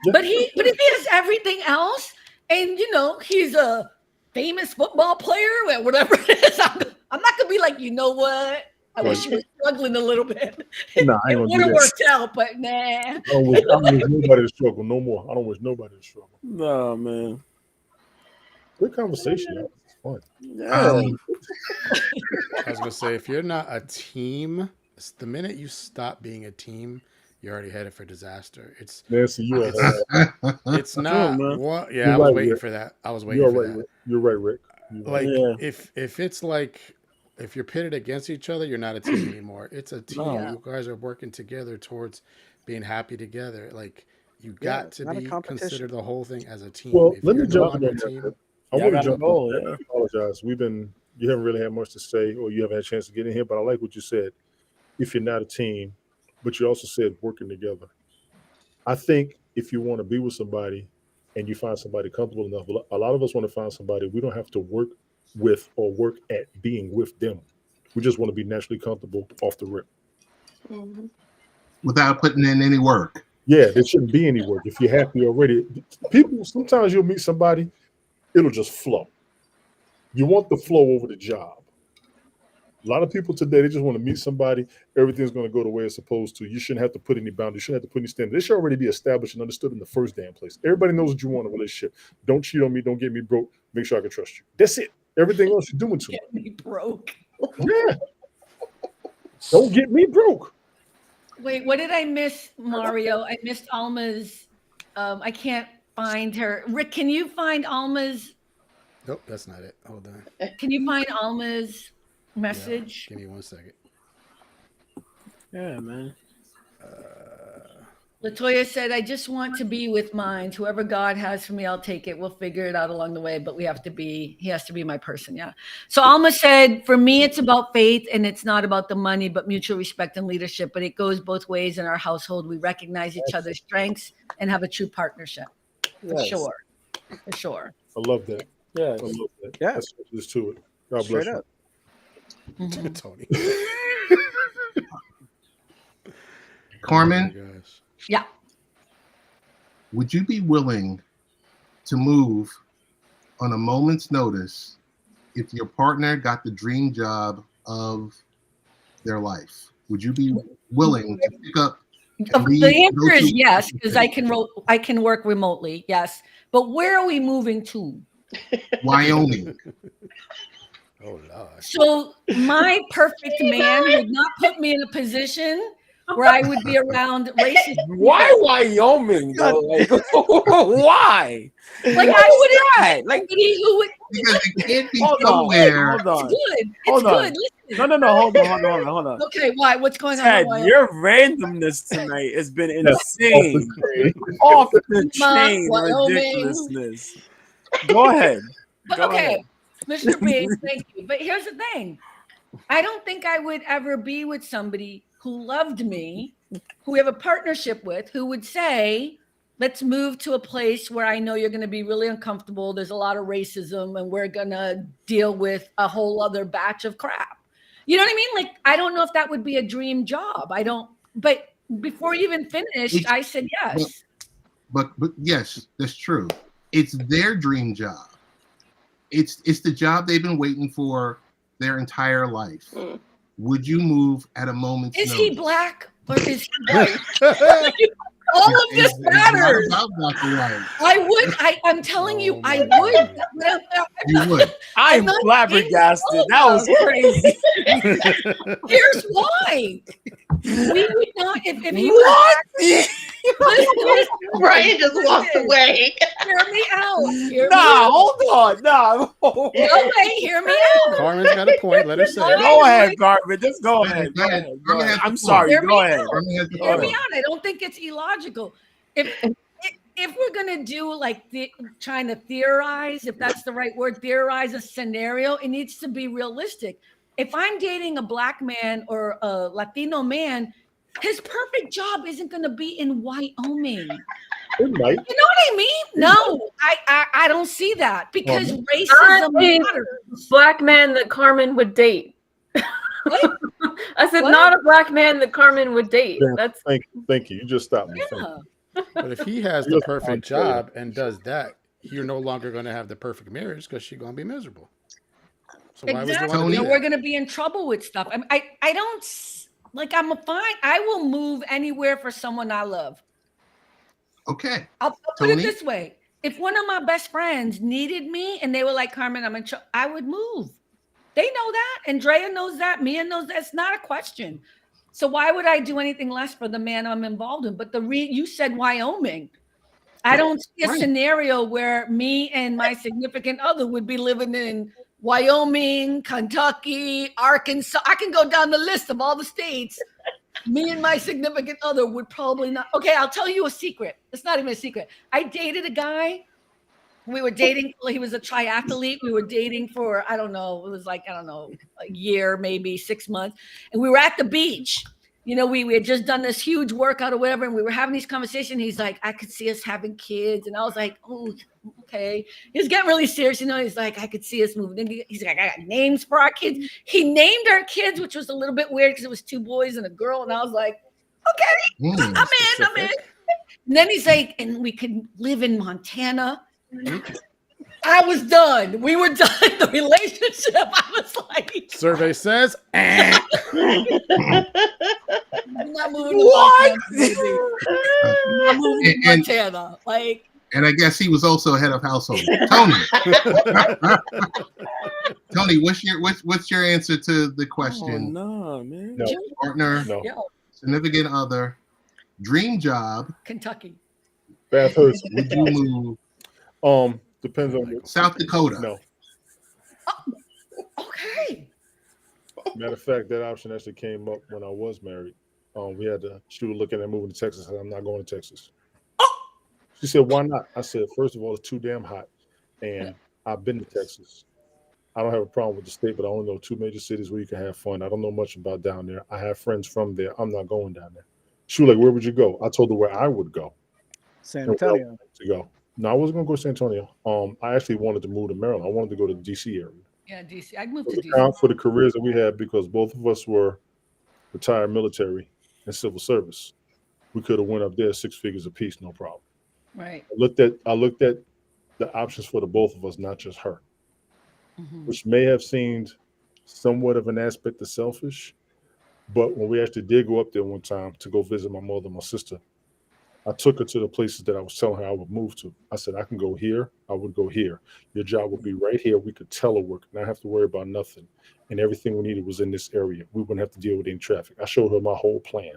Yeah. But if he has everything else and, he's a famous football player, whatever it is, I'm not going to be like, you know what? I wish you were struggling a little bit.
Nah, I
it would have worked out, but nah.
I don't wish nobody to struggle no more. I don't wish nobody to struggle.
No, man.
Good conversation. It's fun.
Yeah.
I was gonna say, if you're not a team, the minute you stop being a team, you're already headed for disaster. It's
Nancy,
it's not what. Yeah, I was waiting for that. I was waiting for that.
You're right, Rick.
Like if it's like if you're pitted against each other, you're not a team anymore. It's a team. You guys are working together towards being happy together. Like you got to be consider the whole thing as a team.
Well,
if
let me jump
on
in. I want to jump in. I apologize. You haven't really had much to say, or you haven't had a chance to get in here. But I like what you said. If you're not a team, but you also said working together. I think if you want to be with somebody and you find somebody comfortable enough, a lot of us want to find somebody we don't have to work with or work at being with them. We just want to be naturally comfortable off the rip.
Mm-hmm. Without putting in any work.
Yeah, there shouldn't be any work. If you're happy already, sometimes you'll meet somebody, it'll just flow. You want the flow over the job. A lot of people today, they just want to meet somebody. Everything's going to go the way it's supposed to. You shouldn't have to put any boundaries. You shouldn't have to put any standards. This should already be established and understood in the first damn place. Everybody knows what you want in a relationship. Don't cheat on me. Don't get me broke. Make sure I can trust you. That's it. Everything else you're doing too much.
Get me broke.
Yeah. Don't get me broke.
Wait, what did I miss, Mario? I missed Alma's. I can't find her. Rick, can you find Alma's?
Nope, that's not it. Hold on.
Can you find Alma's message?
Give me 1 second.
Yeah, man.
Latoya said, I just want to be with mine. Whoever God has for me, I'll take it. We'll figure it out along the way, but he has to be my person. Yeah. So Alma said, for me, it's about faith and it's not about the money, but mutual respect and leadership. But it goes both ways in our household. We recognize each other's strengths and have a true partnership. For sure.
I love that.
Yeah.
I love that.
Yeah.
That's just to it. God
Straight
bless
up.
Mhm.
Tony.
Carmen,
Oh my gosh.
Yeah.
would you be willing to move on a moment's notice if your partner got the dream job of their life? Would you be willing to pick up and leave?
The answer
go
is
to-
yes, because I can work remotely. Yes, but where are we moving to?
Wyoming.
Oh Lord.
So my perfect man would not put me in a position where I would be around racist.
Why Wyoming though? Like, why?
Like
What's
I wouldn't
that?
pick
Like,
somebody who would.
Because it can't be
hold
somewhere.
on.
It's good. It's
Hold on.
good. Listen.
No. Hold on.
Okay, why? What's going on?
Ted,
in Wyoming?
your randomness tonight has been
That's
insane. Off the chain
Wyoming.
ridiculousness. Go ahead.
But
Go
okay,
ahead.
Mr. B, thank you. But here's the thing. I don't think I would ever be with somebody who loved me, who we have a partnership with, who would say, let's move to a place where I know you're going to be really uncomfortable. There's a lot of racism and we're going to deal with a whole other batch of crap. You know what I mean? Like, I don't know if that would be a dream job. But before you even finished, I said yes.
But yes, that's true. It's their dream job. It's the job they've been waiting for their entire life.
Mm.
Would you move at a moment's
Is
notice?
he black or is he white? All of this
It's not
matters.
about black and white.
I would. I'm telling you,
Oh
I
my
would.
God.
But I'm
You would.
I'm
not
flabbergasted. That was crazy.
Here's why. We would not. If he
What?
was.
Brian just walked away.
Hear me out. Hear me
Nah,
out.
hold on. Nah.
No way. Hear me out.
Carmen's got a point. Let her say it.
Go ahead, Carmen. Just go ahead.
Go ahead.
Go
Carmen
ahead.
has the
I'm
point.
sorry.
Hear
Go
me
ahead.
out.
Carmen has the
Hear me
point.
out. I don't think it's illogical. If we're gonna do like trying to theorize, if that's the right word, theorize a scenario, it needs to be realistic. If I'm dating a black man or a Latino man, his perfect job isn't gonna be in Wyoming.
It might.
You know what I mean? No, I don't see that because racism
Not a
matters.
black man that Carmen would date.
What?
I said
What?
not a black man that Carmen would date.
Yeah,
That's
thank you. You just stopped me. Thank
Yeah.
you.
But if he has the perfect job and does that, you're no longer going to have the perfect marriage because she's going to be miserable. So why would you
Exactly.
want to
And
do
we're
that?
going to be in trouble with stuff. I don't like. I'm fine. I will move anywhere for someone I love.
Okay.
I'll put it
Tony?
this way: if one of my best friends needed me and they were like, "Carmen, I'm in trouble," I would move. They know that. Andrea knows that. Mia knows that. It's not a question. So why would I do anything less for the man I'm involved in? But you said Wyoming. I don't see a
Right.
scenario where me and my significant other would be living in Wyoming, Kentucky, Arkansas. I can go down the list of all the states. Me and my significant other would probably not. Okay, I'll tell you a secret. It's not even a secret. I dated a guy. We were dating. He was a triathlete. We were dating for, I don't know, it was like, I don't know, a year, maybe 6 months. And we were at the beach. You know, we had just done this huge workout or whatever. And we were having these conversations. He's like, I could see us having kids. And I was like, oh, okay. He was getting really serious. You know, he's like, I could see us moving. And he's like, I got names for our kids. He named our kids, which was a little bit weird because it was 2 boys and a girl. And I was like, okay, I'm in. And then he's like, and we could live in Montana. I was done. We were done. The relationship. I was like,
Survey says,
I'm not moving to
What?
Montana. Baby. I'm not moving to
And-
Montana. Like,
And I guess he was also head of household. Tony. Tony, what's your answer to the
Oh,
question?
no, man.
No.
Partner,
No.
yo,
significant other, dream job.
Kentucky.
Bathurst.
Would you move
Depends on the
South Dakota?
No.
Okay.
Matter of fact, that option actually came up when I was married. She was looking at moving to Texas. I said, I'm not going to Texas. She said, why not? I said, first of all, it's too damn hot. And I've been to Texas. I don't have a problem with the state, but I only know 2 major cities where you can have fun. I don't know much about down there. I have friends from there. I'm not going down there. She was like, where would you go? I told her where I would go.
San
and where I
Antonio.
wanted to go. No, I wasn't gonna go to San Antonio. I actually wanted to move to Maryland. I wanted to go to the DC area.
Yeah, DC. I'd move
To
to DC.
account for the careers that we had, because both of us were retired military and civil service. We could have went up there 6 figures apiece, no problem.
Right.
I looked at the options for the both of us, not just her, which may have seemed somewhat of an aspect of selfish. But when we actually did go up there one time to go visit my mother and my sister, I took her to the places that I was telling her I would move to. I said, I can go here. I would go here. Your job would be right here. We could telework, not have to worry about nothing. And everything we needed was in this area. We wouldn't have to deal with any traffic. I showed her my whole plan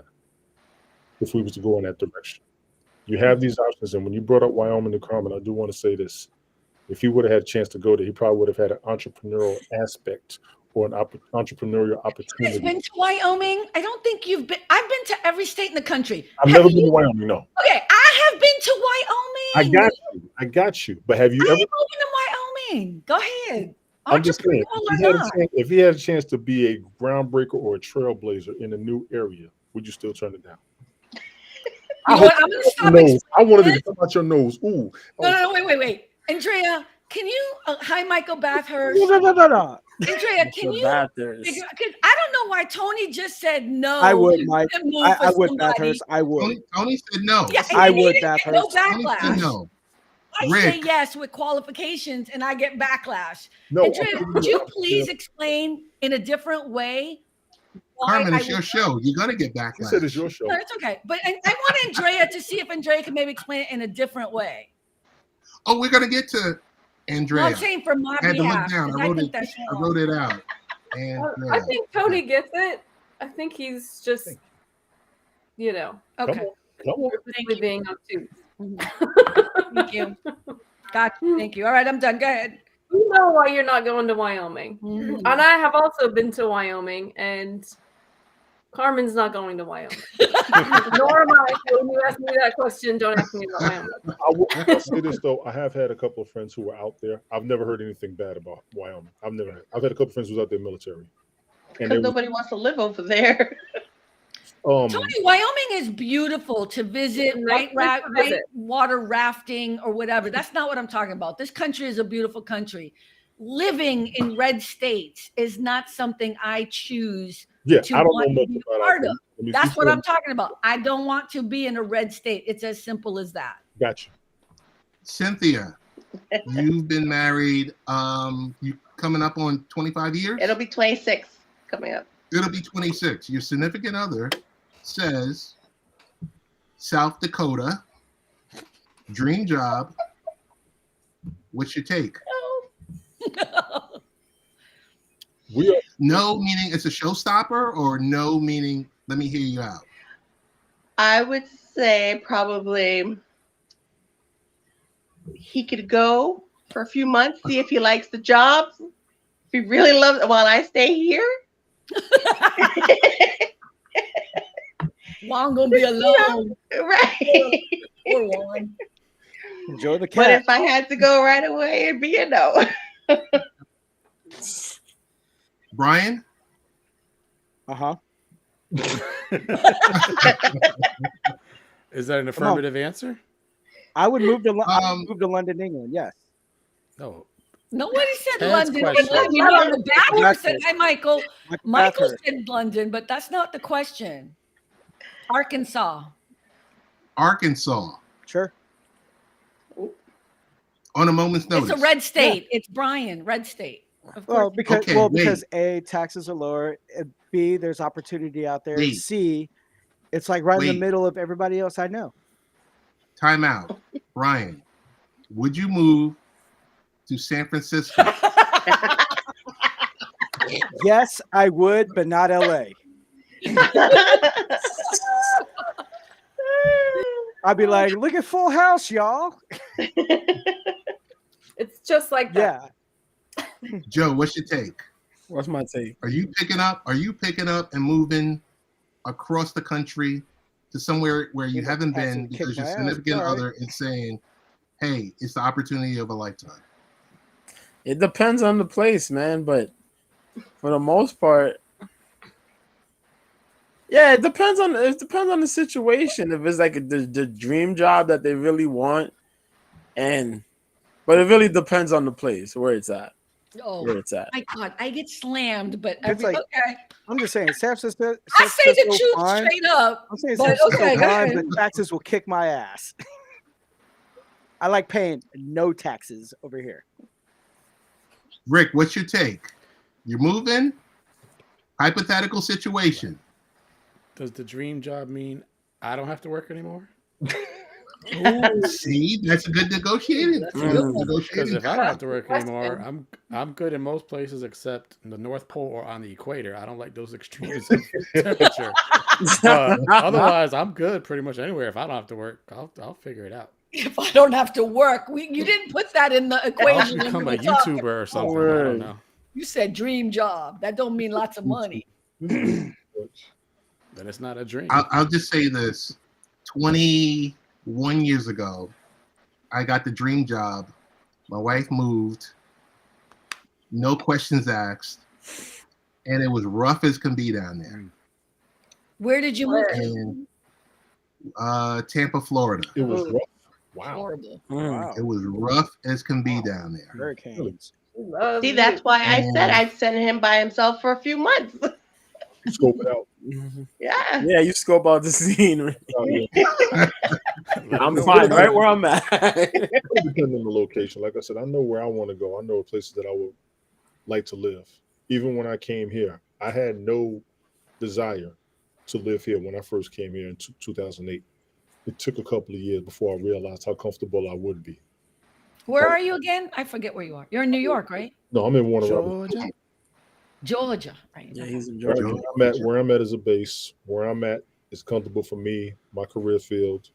if we was to go in that direction. You have these options. And when you brought up Wyoming and Carmen, I do want to say this. If he would have had a chance to go there, he probably would have had an entrepreneurial aspect or an entrepreneurial opportunity.
You've been to Wyoming? I don't think you've been. I've been to every state in the country.
I've never been to Wyoming, no.
Okay, I have been to Wyoming.
I got you. But have you
I
ever
am moving to Wyoming. Go ahead.
I'm just saying,
Entrepreneurial
if he had a chance to be a groundbreaker or a trailblazer in a new area, would you still turn it down?
You know what? I'm going to stop explaining
I wanted
this.
to come out your nose. Ooh.
No, wait. Andrea, can you? Hi, Michael Bathurst.
No.
Andrea, can you? Because I don't know why Tony just said no.
I would, Mike. I would,
somebody.
Bathurst. I would.
Tony said no.
Yeah,
I
and he
would,
didn't get
Bathurst.
no
Tony said
backlash.
no.
I
Rick.
say yes with qualifications, and I get backlash.
No,
Andrea, would you please explain in a different way?
Carmen, it's your show. You're gonna get backlash.
You said it's your show.
No, it's okay. But I want Andrea to see if Andrea can maybe explain it in a different way.
Oh, we're gonna get to Andrea.
No, I'm saying for my
I had to look
behalf.
down.
'cause
I wrote
think
it.
that's
I
wrong.
wrote it out.
I
Andrea.
think Tony gets it. I think he's just,
Okay.
Come on.
really being obtuse.
Thank you. Gotcha. Thank you. All right, I'm done. Go ahead.
You know why you're not going to Wyoming.
Mhm.
And I have also been to Wyoming, and Carmen's not going to Wyoming. Nor am I. So when you ask me that question, don't ask me about Wyoming.
I will say this though, I have had a couple of friends who were out there. I've never heard anything bad about Wyoming. I've had a couple of friends who was out there military.
Because nobody wants to live over there.
Tony, Wyoming is beautiful to visit, white water rafting or whatever. That's not what I'm talking about. This country is a beautiful country. Living in red states is not something I choose to want to be a part of. That's what I'm talking about. I don't want to be in a red state. It's as simple as that.
Gotcha.
Cynthia, you've been married. You coming up on 25 years?
It'll be 26 coming up.
It'll be 26. Your significant other says South Dakota, dream job. What's your take? No meaning it's a showstopper, or no meaning let me hear you out?
I would say probably he could go for a few months, see if he likes the job. If he really loves it while I stay here.
Juan gonna be alone.
Right.
Poor Juan.
Enjoy the cat.
But if I had to go right away, it'd be a no.
Brian?
Uh-huh.
Is that an affirmative answer?
I would move to London, England. Yes.
No.
Nobody said
Ted's
London.
question.
You know, the backer said, hi, Michael.
Michael
Michael
Bathurst.
said London, but that's not the question. Arkansas.
Arkansas.
Sure.
On a moment's notice.
It's a red state. It's Brian, red state. Of
Well,
course.
because A, taxes are lower. B, there's opportunity out there.
Wait.
C, it's like right in
Wait.
the middle of everybody else I know.
Time out. Brian, would you move to San Francisco?
Yes, I would, but not LA. I'd be like, look at Full House, y'all.
It's just like that.
Yeah.
Joe, what's your take?
What's my take?
Are you picking up and moving across the country to somewhere where you haven't been because your significant other is saying, hey, it's the opportunity of a lifetime?
It depends on the place, man, but for the most part, yeah, it depends on the situation. If it's like the dream job that they really want, But it really depends on the place where it's at.
Oh
Where it's at.
my God, I get slammed, but
It's like-
okay.
I'm just saying, San Francisco.
I say the truth
fine.
straight up.
I'm saying
But
San Francisco
okay, go
fine,
ahead.
but taxes will kick my ass. I like paying no taxes over here.
Rick, what's your take? You're moving. Hypothetical situation.
Does the dream job mean I don't have to work anymore?
See, that's a good negotiating.
That's a good one.
Because if I don't have to work
Question.
anymore, I'm good in most places except the North Pole or on the equator. I don't like those extremes of temperature. Otherwise, I'm good pretty much anywhere. If I don't have to work, I'll figure it out.
If I don't have to work, you didn't put that in the
I'll
equation. when
become
we
a
were talking.
YouTuber or something. I don't know.
You said dream job. That don't mean lots of money.
Then it's not a dream.
I'll just say this: 21 years ago, I got the dream job. My wife moved, no questions asked, and it was rough as can be down there.
Where did you move to?
In Tampa, Florida.
It was rough. Wow.
Horrible.
Wow.
It was rough as can be down there.
Hurricanes.
See, that's why I said I'd send him by himself for a few months.
Scope it out.
Yeah.
Yeah, you scope out the scene.
Oh, yeah.
I'm fine right where I'm at.
It depends on the location. Like I said, I know where I want to go. I know places that I would like to live. Even when I came here, I had no desire to live here when I first came here in 2008. It took a couple of years before I realized how comfortable I would be.
Where are you again? I forget where you are. You're in New York, right?
No, I'm in Warner Robins.
Georgia.
Georgia, right?
Yeah, he's in
Right,
Georgia.
where I'm at is a base. Where I'm at is comfortable for me, my career field,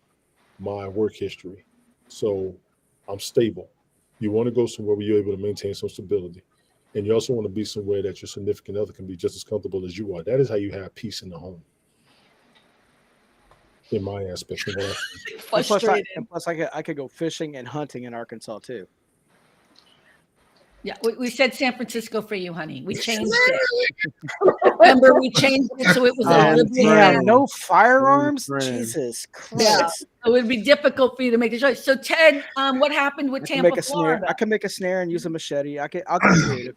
my work history. So I'm stable. You want to go somewhere where you're able to maintain some stability. And you also want to be somewhere that your significant other can be just as comfortable as you are. That is how you have peace in the home. In my aspect of life.
Frustrated.
And plus I could go fishing and hunting in Arkansas too.
Yeah, we said San Francisco for you, honey. We changed it. Remember, we changed it so it was a liberal
Damn,
area.
no firearms?
Friend.
Jesus Christ.
Yeah, so it would be difficult for you to make the choice. So, Ted, what happened with
I can
Tampa,
make a snare.
Florida?
I can make a snare and use a machete. I'll get creative.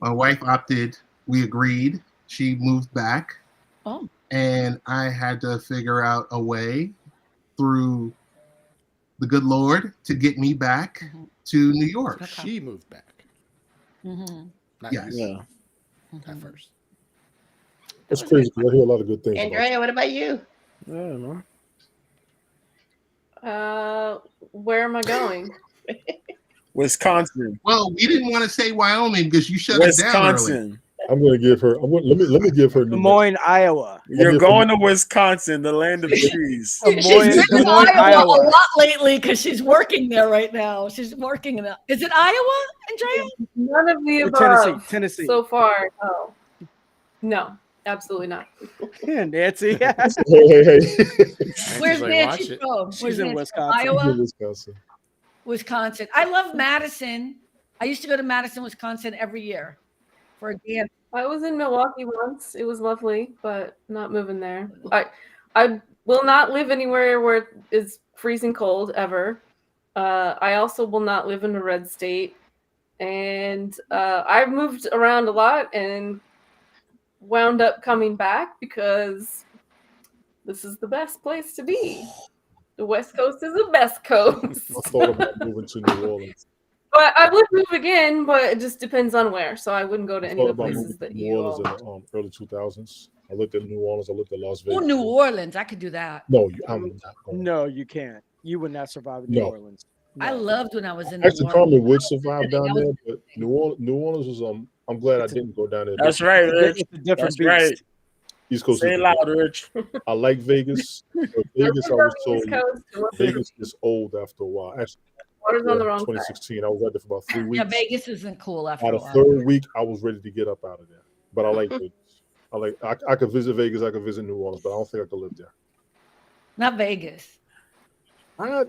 My wife opted. We agreed. She moved back.
Oh,
And I had to figure out a way through the good Lord to get me back to New York.
She moved back. Not
Yes.
you
Yeah.
at first.
It's crazy. I hear a lot of good things. about
Andrea, what about you?
Yeah,
Where am I going?
Wisconsin.
Well, we didn't want to say Wyoming because you shut it down early.
Wisconsin.
I'm going to give her. Let me give her
Des Moines, Iowa.
You're going to Wisconsin, the land of trees.
Des
she's
Moines,
been
Des
in
Moines,
Iowa a
Iowa.
lot lately because she's working there right now. She's working in is it Iowa, Andrea?
None of the
Or
above.
Tennessee.
So far, no. No, absolutely not.
Yeah, Nancy.
Hey.
Where's
like,
Nancy
watch it.
from?
She's
Where's
in
Nancy from?
Wisconsin.
Iowa,
Wisconsin.
Wisconsin. I love Madison. I used to go to Madison, Wisconsin every year for a dance.
I was in Milwaukee once. It was lovely, but not moving there. I will not live anywhere where it is freezing cold ever. I also will not live in a red state. And I've moved around a lot and wound up coming back because this is the best place to be. The West Coast is the best coast.
I thought about moving to New Orleans.
But I would move again, but it just depends on where. So I wouldn't go to
I
any
thought
of the
about
places
moving
that
to New
you
Orleans
all.
in the early 2000s. I looked at New Orleans. I looked at Las
Oh,
Vegas.
New Orleans. I could do that.
No, I'm not going.
No, you can't. You would not survive in New
No.
Orleans. No.
I loved when I was in New
Actually,
Orleans.
Carmen would survive down
That was-
there, but New Orleans was. I'm glad I didn't go down there.
That's right, Rich.
It's a different
That's
beast.
right.
East Coast.
Say
is
it loud, Rich.
I like Vegas. But Vegas, I was told
East Coast,
Vegas is old after a while. Actually,
water's on the wrong side.
2016. I was out there for about 3 weeks.
Yeah, Vegas isn't cool after
By
a
the
while.
third week, I was ready to get up out of there. But I like Vegas. I could visit Vegas. I could visit New Orleans, but I don't think I could live there.
Not Vegas.
I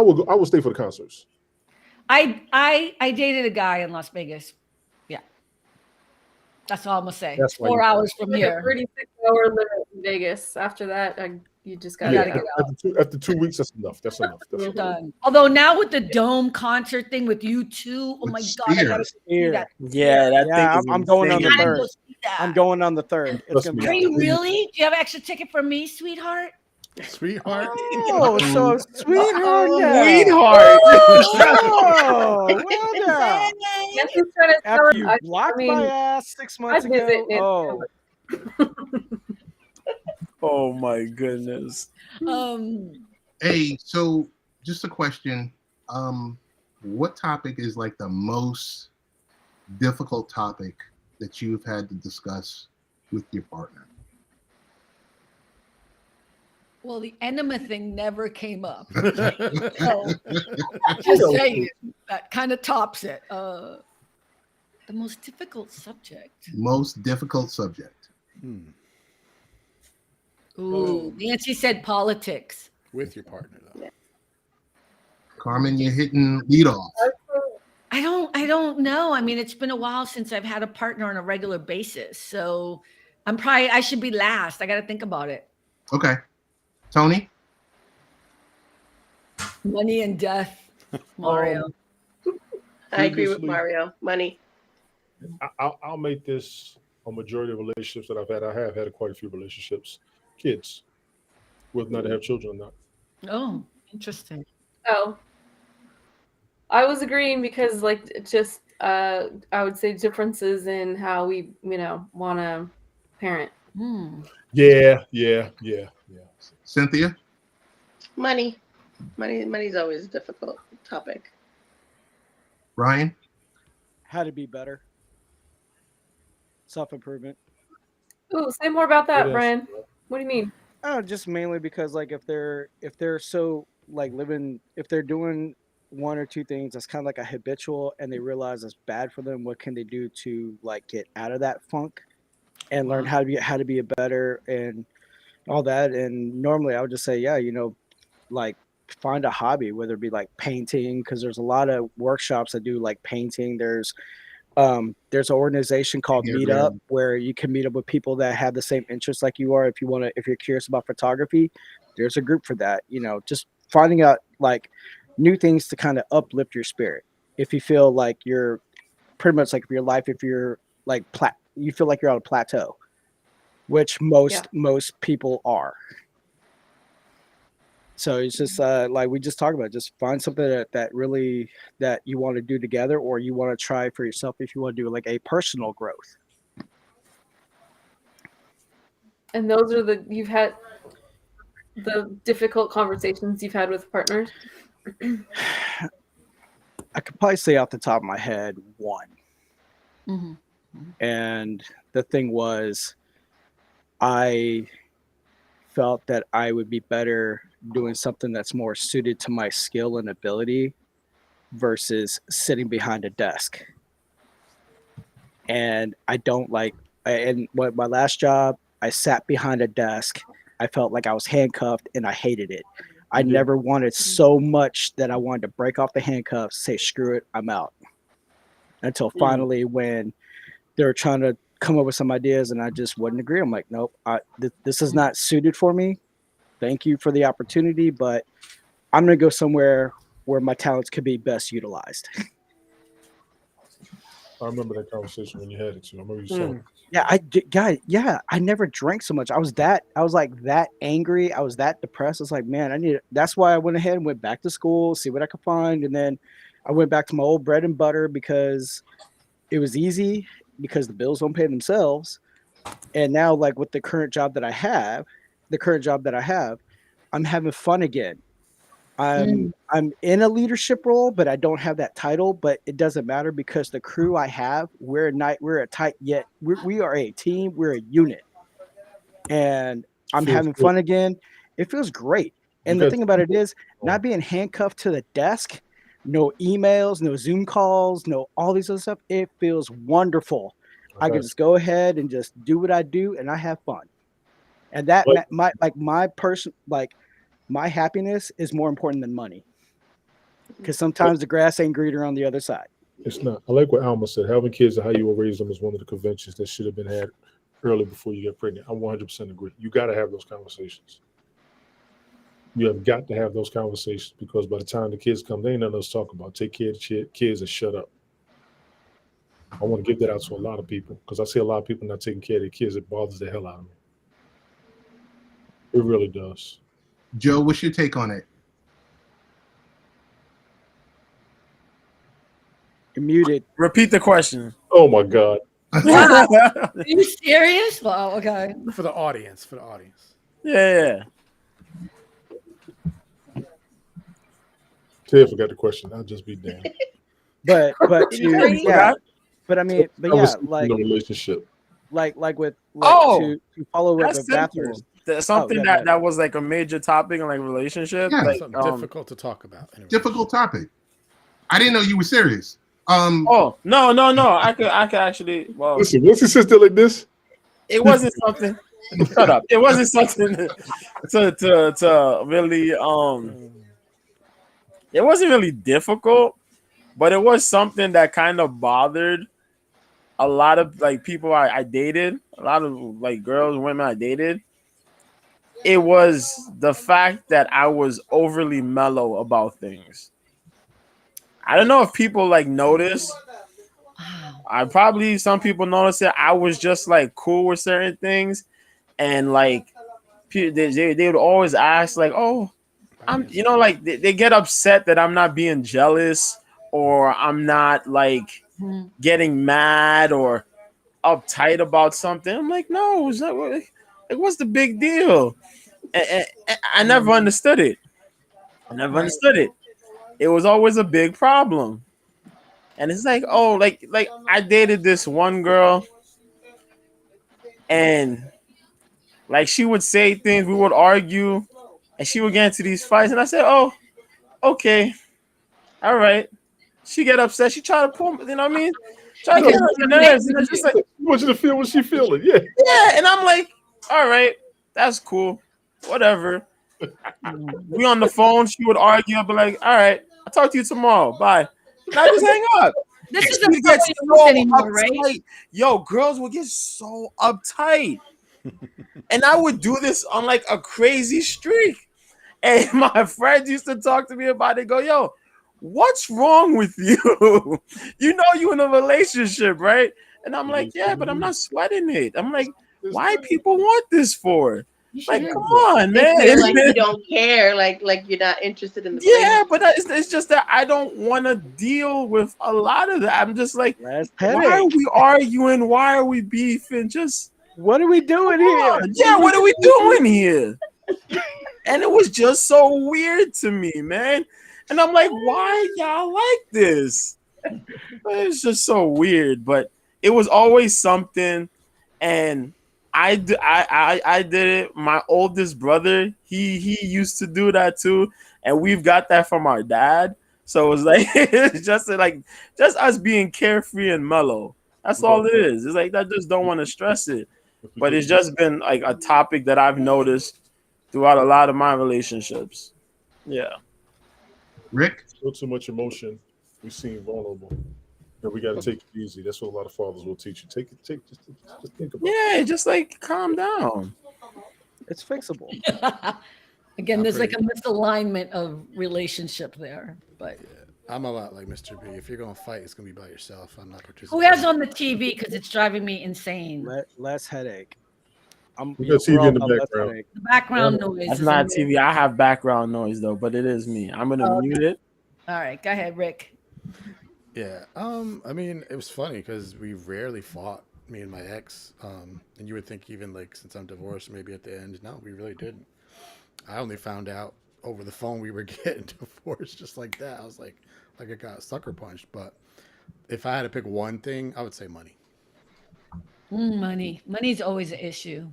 would stay for the concerts.
I dated a guy in Las Vegas. Yeah. That's all I'm gonna say.
That's why
4
you-
hours from
Like a
here.
36-hour limit in Vegas. After that, You just
You
gotta
gotta
get
get
out.
After 2 weeks, that's enough. That's enough. That's enough.
Done. Although now with the dome concert thing with you two, oh
With
my god, I gotta
Spears.
see that.
Yeah, that thing
Yeah,
is
I'm going on the
insane.
Gotta
third.
go see that.
I'm going on the third. It's
Trust
gonna
me.
be
Are you
awesome.
really? Do you have an extra ticket for me, sweetheart?
Sweetheart.
Oh, so sweetheart now.
Sweetheart.
Oh, well now.
Nancy's trying to tell
After
us.
you
I
blocked
mean,
my ass 6
I
months
visit
ago.
Nancy.
Oh,
Oh my goodness.
Hey, so just a question. What topic is like the most difficult topic that you've had to discuss with your partner?
Well, the enema thing never came up. So, just saying, that kind of tops it. The most difficult subject.
Most difficult subject.
Ooh, Nancy said politics.
With your partner, though.
Carmen, you're hitting lead off.
I don't know. I mean, it's been a while since I've had a partner on a regular basis. So I should be last. I got to think about it.
Okay. Tony?
Money and death, Mario.
I agree with
Previously-
Mario. Money.
I'll make this a majority of relationships that I've had. I have had quite a few relationships. Kids, whether or not they have children or not.
Oh, interesting.
Oh, I was agreeing because, like, just I would say differences in how we, want to parent.
Yeah.
Cynthia?
Money. Money's always a difficult topic.
Ryan?
how to be better. Self-improvement.
Ooh, say more about that,
What else?
Brian. What do you mean?
Just mainly because like if they're so like living, if they're doing one or two things that's kind of like a habitual and they realize it's bad for them, what can they do to like get out of that funk and learn how to be a better and all that. And normally I would just say, yeah, like find a hobby, whether it be like painting, because there's a lot of workshops that do like painting. There's an organization called
Yeah,
Meetup
man.
where you can meet up with people that have the same interests like you are. If you're curious about photography, there's a group for that. Just finding out like new things to kind of uplift your spirit. If you feel like you're pretty much like your life, if you're like you feel like you're on a plateau, which most people are. So it's just like we just talked about, just find something that really that you want to do together, or you want to try for yourself if you want to do like a personal growth.
And those are you've had the difficult conversations you've had with partners?
I could probably say off the top of my head one.
Mm-hmm.
And the thing was, I felt that I would be better doing something that's more suited to my skill and ability versus sitting behind a desk. And I don't like, and my last job, I sat behind a desk. I felt like I was handcuffed and I hated it. I never wanted so much that I wanted to break off the handcuffs, say, screw it, I'm out. Until finally when they were trying to come up with some ideas and I just wouldn't agree. I'm like, nope, this is not suited for me. Thank you for the opportunity, but I'm going to go somewhere where my talents could be best utilized.
I remember that conversation when you had it too. I remember you saying,
I never drank so much. I was like that angry. I was that depressed. It's like, man, that's why I went ahead and went back to school, see what I could find. And then I went back to my old bread and butter because it was easy, because the bills don't pay themselves. And now, like with the current job that I have, I'm having fun again. I'm in a leadership role, but I don't have that title, but it doesn't matter because the crew I have, we are a team, we're a unit, and I'm having fun again. It feels great. And the thing about it is not being handcuffed to the desk, no emails, no Zoom calls, no all these other stuff. It feels wonderful. I can just go ahead and just do what I do and I have fun. And that my happiness is more important than money, because sometimes the grass ain't greener on the other side.
it's not. I like what Alma said. Having kids and how you will raise them is one of the conventions that should have been had early before you get pregnant. I 100% agree. You got to have those conversations. You have got to have those conversations because by the time the kids come, they ain't nothing else to talk about. Take care of the kids and shut up. I want to give that out to a lot of people because I see a lot of people not taking care of their kids. It bothers the hell out of me. It really does.
Joe, what's your take on it?
You're muted.
Repeat the question.
Oh my God.
Wow. Are you serious? Wow. Okay.
For the audience. For the audience.
Yeah.
Ted forgot the question. I'll just be damned.
But yeah. But I mean, but yeah, like
the relationship.
Like with
to
follow with
that's
the bathroom.
There's something that was like a major topic in like relationship.
Yeah,
like,
something difficult to talk about. Anyway.
Difficult topic. I didn't know you were serious.
Oh no! I could actually. Well,
listen. Once he sits there like this,
it wasn't something. Shut up! It wasn't something to really. It wasn't really difficult, but it was something that kind of bothered a lot of like people I dated, a lot of like girls, women I dated. It was the fact that I was overly mellow about things. I don't know if people like notice. Some people noticed that I was just like cool with certain things, and like they would always ask like, "Oh, I'm," like they get upset that I'm not being jealous or I'm not like getting mad or uptight about something. I'm like, no, like, what's the big deal? And I never understood it. It was always a big problem. And it's like, oh, like I dated this one girl, and like she would say things, we would argue, and she would get into these fights, and I said, oh, okay, all right. She get upset, she try to pull me, you know what I mean? Try to get on your nerves, and it's just like,
I want you to feel what she feeling. Yeah.
Yeah, and I'm like, all right, that's cool, whatever. We on the phone, she would argue, I'd be like, all right, I'll talk to you tomorrow, bye. And I just hang up.
This is the get so anymore, right?
Yo, girls would get so uptight. And I would do this on like a crazy streak. And my friends used to talk to me about it, go, yo, what's wrong with you? You in a relationship, right? And I'm like, yeah, but I'm not sweating it. I'm like, why people want this for? Like, come on, man.
Like you don't care, like you're not interested in the
yeah, but it's just that I don't want to deal with a lot of that. I'm just like, why are we arguing? Why are we beefing? Just
what are we doing here?
Yeah, what are we doing here? And it was just so weird to me, man. And I'm like, why y'all like this? It's just so weird, but it was always something, and I did it. My oldest brother, he used to do that too, and we've got that from our dad. So it's like it's just us being carefree and mellow. That's all it is. It's like I just don't want to stress it, but it's just been like a topic that I've noticed throughout a lot of my relationships. Yeah.
Rick,
so too much emotion. We seem vulnerable. And we got to take it easy. That's what a lot of fathers will teach you. Just think about it.
Yeah, just like calm down.
It's fixable.
Again, there's like a misalignment of relationship there. But
I'm a lot like Mr. B. If you're going to fight, it's going to be by yourself. I'm not participating.
Who has on the TV? Because it's driving me insane.
Less headache.
We got TV in the background.
The background noise.
That's not TV. I have background noise though, but it is me. I'm gonna mute it.
All right, go ahead, Rick.
Yeah. I mean, it was funny because we rarely fought, me and my ex. And you would think even like since I'm divorced, maybe at the end, no, we really didn't. I only found out over the phone we were getting divorced just like that. I was like I got sucker punched. But if I had to pick one thing, I would say money.
Money. Money's always an issue.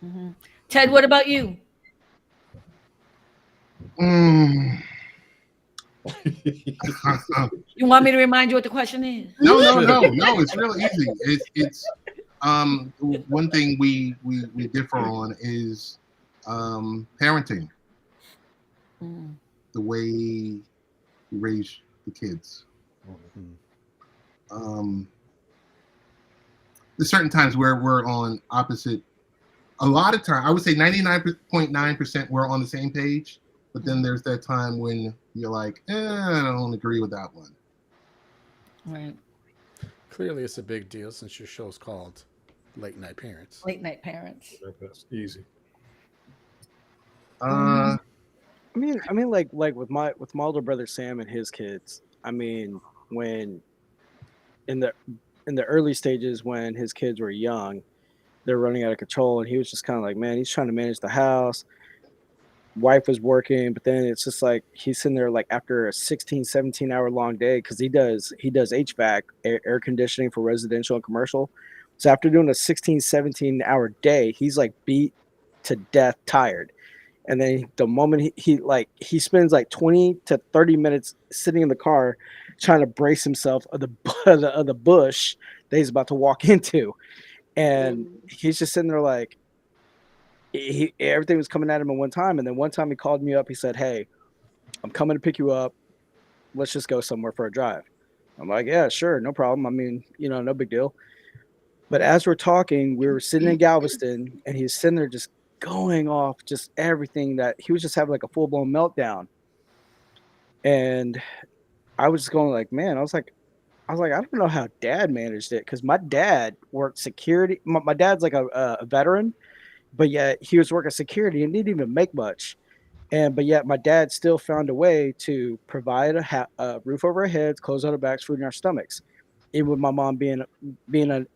Mm-hmm. Ted, what about you?
You
want me to remind you what the question is?
No. It's real easy. It's one thing we differ on is parenting. The way you raise the kids. There's certain times where we're on opposite. A lot of time, I would say 99.9% we're on the same page. but then there's that time when you're like, I don't agree with that one.
Right.
Clearly, it's a big deal since your show's called Late Night Parents.
Late night parents.
That's easy.
I mean, like with my older brother Sam and his kids. I mean, when in the early stages when his kids were young, they're running out of control, and he was just kind of like, man, he's trying to manage the house. Wife was working, but then it's just like he's sitting there like after a 16, 17 hour long day because he does HVAC, air conditioning for residential and commercial. So after doing a 16, 17 hour day, he's like beat to death, tired. And then the moment he spends like 20 to 30 minutes sitting in the car trying to brace himself of the bush that he's about to walk into. And he's just sitting there like everything was coming at him at one time. And then one time he called me up. He said, "Hey, I'm coming to pick you up. Let's just go somewhere for a drive." I'm like, "Yeah, sure. No problem. I mean, no big deal." But as we're talking, we were sitting in Galveston and he's sitting there just going off just everything that he was just having like a full blown meltdown. And I was just going like, man, I was like, I don't know how dad managed it. Cause my dad worked security. My dad's like a veteran, but yet he was working security and didn't even make much. But yet my dad still found a way to provide a roof over our heads, clothes on our backs, food in our stomachs. Even with my mom being a,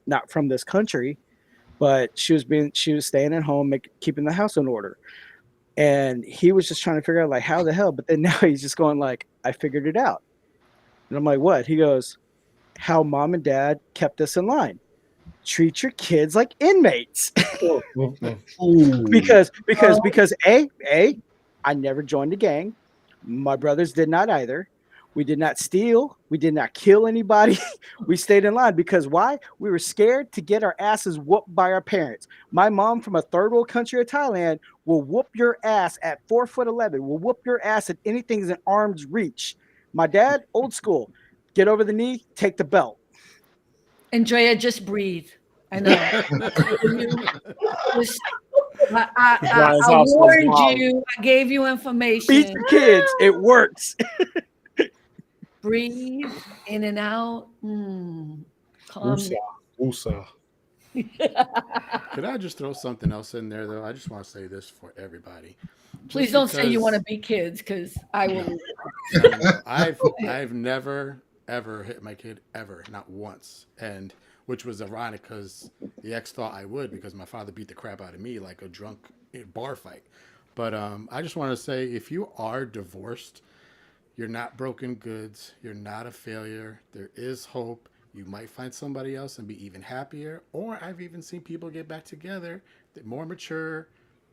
not from this country, but she was staying at home, keeping the house in order. And he was just trying to figure out like, how the hell, but then now he's just going like, I figured it out. And I'm like, what? He goes, how mom and dad kept us in line. Treat your kids like inmates. because I never joined a gang. My brothers did not either. We did not steal. We did not kill anybody. We stayed in line because why? We were scared to get our asses whooped by our parents. My mom from a third world country of Thailand will whoop your ass at 4'11", will whoop your ass at anything's in arm's reach. My dad, old school, get over the knee, take the belt.
Andrea, just breathe. I know. I warned you. I gave you information.
Beat your kids. It works.
Breathe in and out. Calm.
Woosah.
Could I just throw something else in there, though? I just want to say this for everybody.
Please don't say you want to beat kids, because I will.
I've never ever hit my kid ever, not once, and which was ironic because the ex thought I would because my father beat the crap out of me like a drunk bar fight. But I just want to say, if you are divorced, you're not broken goods. You're not a failure. There is hope. You might find somebody else and be even happier. Or I've even seen people get back together. They're more mature.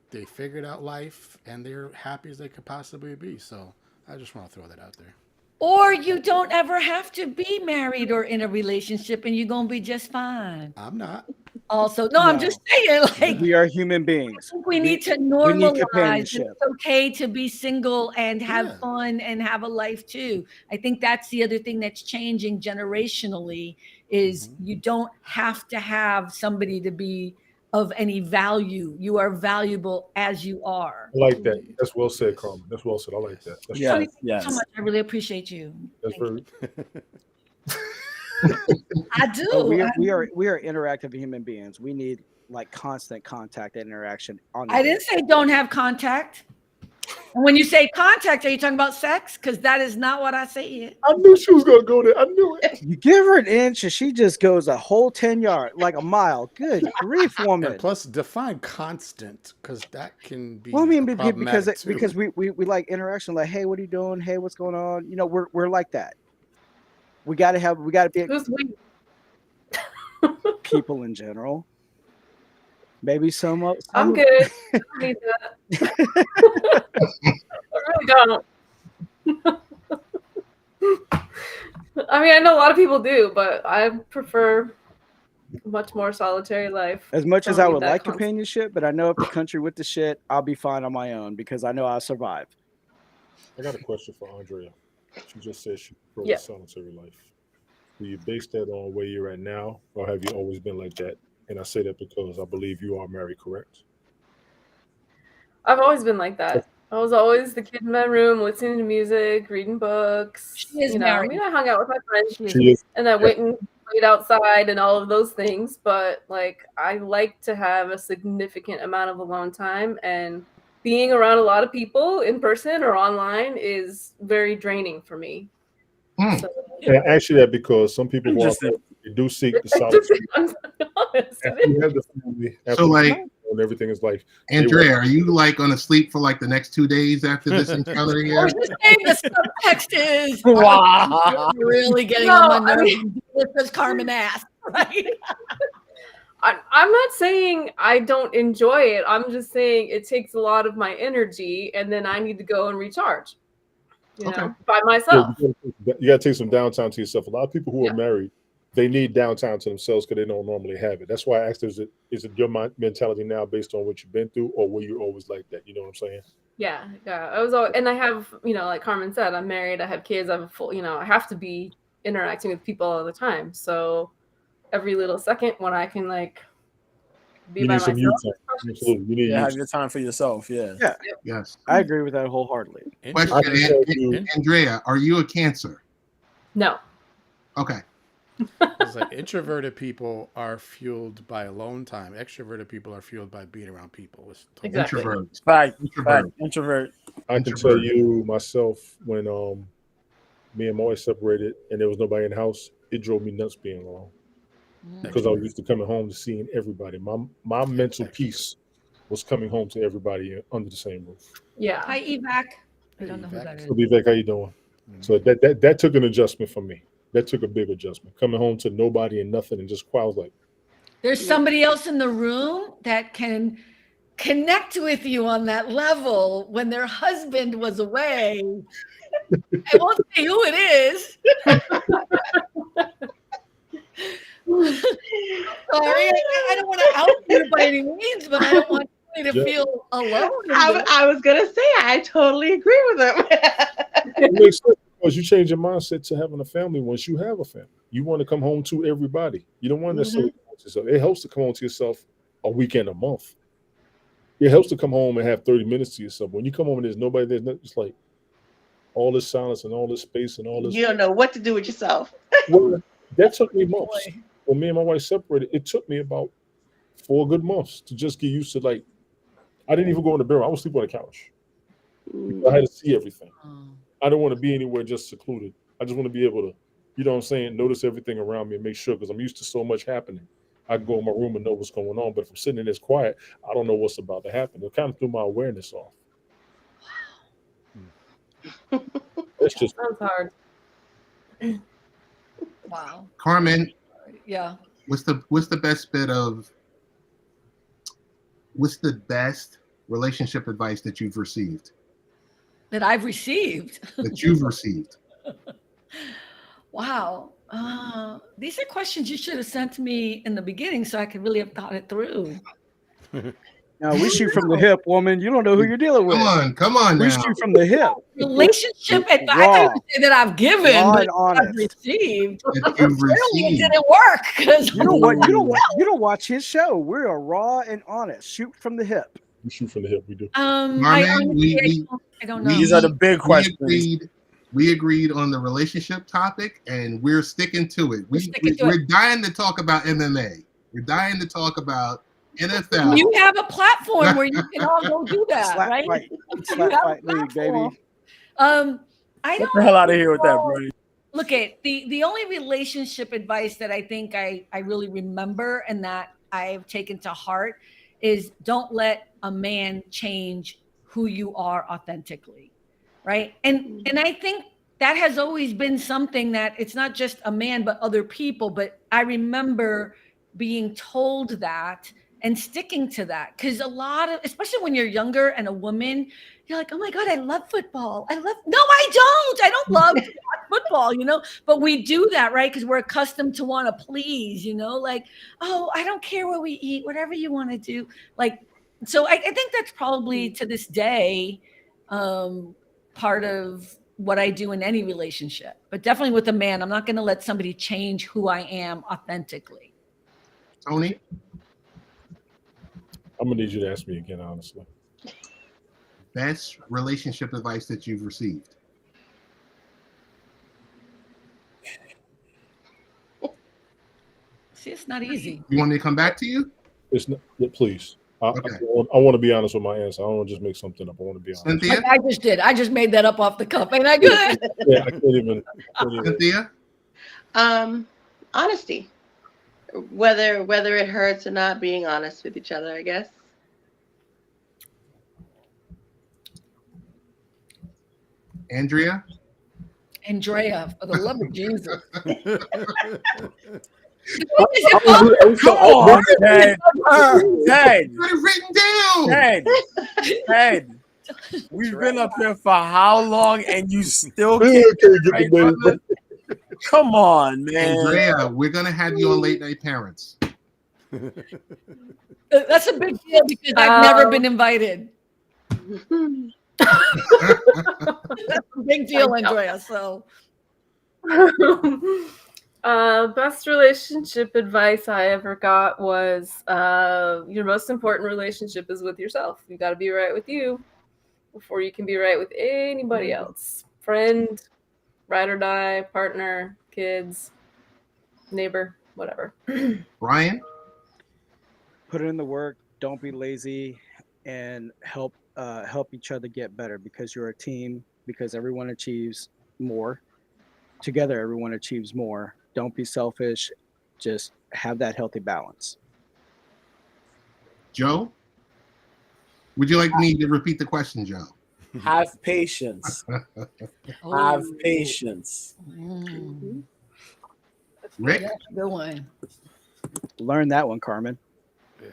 They figured out life and they're happy as they could possibly be. So I just want to throw that out there.
Or you don't ever have to be married or in a relationship and you're going to be just fine.
I'm not.
Also, no, I'm just saying, like,
we are human beings.
We need to normalize it's okay to be single and have fun and have a life too. I think that's the other thing that's changing generationally is you don't have to have somebody to be of any value. You are valuable as you are.
I like that. That's well said, Carmen. That's well said. I like that. That's
Thank you so much. I really appreciate you.
That's very.
I do.
So we are interactive human beings. We need like constant contact and interaction.
I didn't say don't have contact. And when you say contact, are you talking about sex? Because that is not what I said.
I knew she was gonna go there. I knew it.
You give her an inch and she just goes a whole 10 yards, like a mile. Good grief, woman.
And plus, define constant because that can be.
Well, I mean, because we like interaction. Like, hey, what are you doing? Hey, what's going on? You know, we're like that. We gotta be people in general. Maybe some.
I'm good. I don't need that. I really don't. I mean, I know a lot of people do, but I prefer a much more solitary life.
As much as I would like companionship, but I know if the country with the shit, I'll be fine on my own because I know I'll survive.
I got a question for Andrea. She just said she prefers solitary life. Do you base that on where you're at now, or have you always been like that? And I say that because I believe you are married, correct?
I've always been like that. I was always the kid in my room listening to music, reading books.
She is
I
married.
mean, I hung out with my friends
She is.
and I went and played outside and all of those things. But like, I like to have a significant amount of alone time, and being around a lot of people in person or online is very draining for me. So,
And I ask you that because some people who are married, they do seek the solitude.
I'm honest,
After you have the family, after
So, like,
and everything is like,
Andrea, are you like on a sleep for like the next 2 days after this encounter
I
here?
was just saying the subtext is
Wow.
you're really getting
No,
on my
I
nerves
mean-
with this Carmen ass, right?
I'm not saying I don't enjoy it. I'm just saying it takes a lot of my energy, and then I need to go and recharge. You know, by myself.
you gotta take some downtime to yourself. A lot of people who are married, they need downtime to themselves because they don't normally have it. That's why I asked, is it your mentality now based on what you've been through, or were you always like that? You know what I'm saying?
Yeah. I was always, and I have, like Carmen said, I'm married, I have kids, I have a full, I have to be interacting with people all the time. So every little second when I can like be
You
by
need some
myself.
you time. Absolutely. You need
Yeah, have your time for yourself. Yeah.
Yeah.
Yes.
I agree with that wholeheartedly.
Question, Andrea, are you a Cancer?
No.
Okay.
It's like introverted people are fueled by alone time. Extroverted people are fueled by being around people.
Exactly.
Introvert.
I can tell you myself when me and my wife separated and there was nobody in the house, it drove me nuts being alone. Because I was used to coming home to seeing everybody. My mental peace was coming home to everybody under the same roof.
Yeah.
Hi, Evac. I don't know who that is.
So Vivek, how you doing? So that took an adjustment for me. That took a big adjustment. Coming home to nobody and nothing and just quiet. I was like,
There's somebody else in the room that can connect with you on that level when their husband was away. I won't say who it is. Sorry, I don't want to out you by any means, but I don't want you to feel alone.
I was gonna say I totally agree with him.
it makes sense because you change your mindset to having a family once you have a family. You want to come home to everybody. You don't want to necessarily come home to yourself. It helps to come home to yourself a weekend a month. It helps to come home and have 30 minutes to yourself. When you come home and there's nobody, there's nothing, it's like all this silence and all this space and all this.
You don't know what to do with yourself.
Well, that took me months. When me and my wife separated, it took me about 4 good months to just get used to, like, I didn't even go in the bedroom. I would sleep on the couch. I had to see everything. I don't want to be anywhere just secluded. I just want to be able to, you know what I'm saying, notice everything around me and make sure, because I'm used to so much happening. I can go in my room and know what's going on, but if I'm sitting in this quiet, I don't know what's about to happen. It kind of threw my awareness off. That's just
sounds hard.
Wow.
Carmen.
Yeah.
What's the best relationship advice that you've received?
That I've received.
That you've received.
Wow. These are questions you should have sent to me in the beginning so I could really have thought it through.
Now we shoot from the hip, woman. You don't know who you're dealing with.
Come on
We
now.
shoot from the hip.
Relationship advice. I thought you would say that I've given, but I've received. Apparently it didn't work because
You don't watch his show. We're a raw and honest. Shoot from the hip.
We shoot from the hip. We do.
Marman,
I don't know.
These are the big questions.
We agreed on the relationship topic, and we're sticking to it. We're dying to talk about MMA. We're dying to talk about NFL.
You have a platform where you can all go do that,
Slap
right?
fight.
You
Slap
have a
fight league, baby.
I
Get
don't
the hell out of here with that, bro.
Look at the only relationship advice that I think I really remember and that I've taken to heart is don't let a man change who you are authentically, right? And I think that has always been something that it's not just a man but other people. But I remember being told that and sticking to that, because a lot of, especially when you're younger and a woman, you're like, oh my God, I love football. No, I don't love football, but we do that, right? Because we're accustomed to want to please, like, oh, I don't care what we eat, whatever you want to do. Like, so I think that's probably to this day part of what I do in any relationship, but definitely with a man, I'm not going to let somebody change who I am authentically.
Tony?
I'm gonna need you to ask me again, honestly.
best relationship advice that you've received?
See, it's not easy.
You want me to come back to you?
It's not. Please. I
Okay.
want to be honest with my answer. I don't want to just make something up. I want to be honest.
Cynthia?
I just did. I just made that up off the cuff. Ain't I good?
Yeah, I can't even.
Cynthia?
Honesty. Whether it hurts or not, being honest with each other, I guess.
Andrea?
Andrea, for the love of Jesus.
Come on, Ted. Ted.
Got it written down.
Ted. We've been up here for how long, and you still
Can't
can't
get the name.
Come on, man.
Andrea, we're going to have you on Late Night Parents.
That's a big deal because I've never been invited. That's a big deal, Andrea. So,
best relationship advice I ever got was your most important relationship is with yourself. You got to be right with you before you can be right with anybody else. Friend, ride or die, partner, kids, neighbor, whatever.
Brian?
Put in the work. Don't be lazy, and help each other get better, because you're a team. Because everyone achieves more together. Everyone achieves more. Don't be selfish. Just have that healthy balance.
Joe? Would you like me to repeat the question, Joe?
Have patience. Have patience.
Rick?
That's a good one.
Learn that one, Carmen.
Yeah.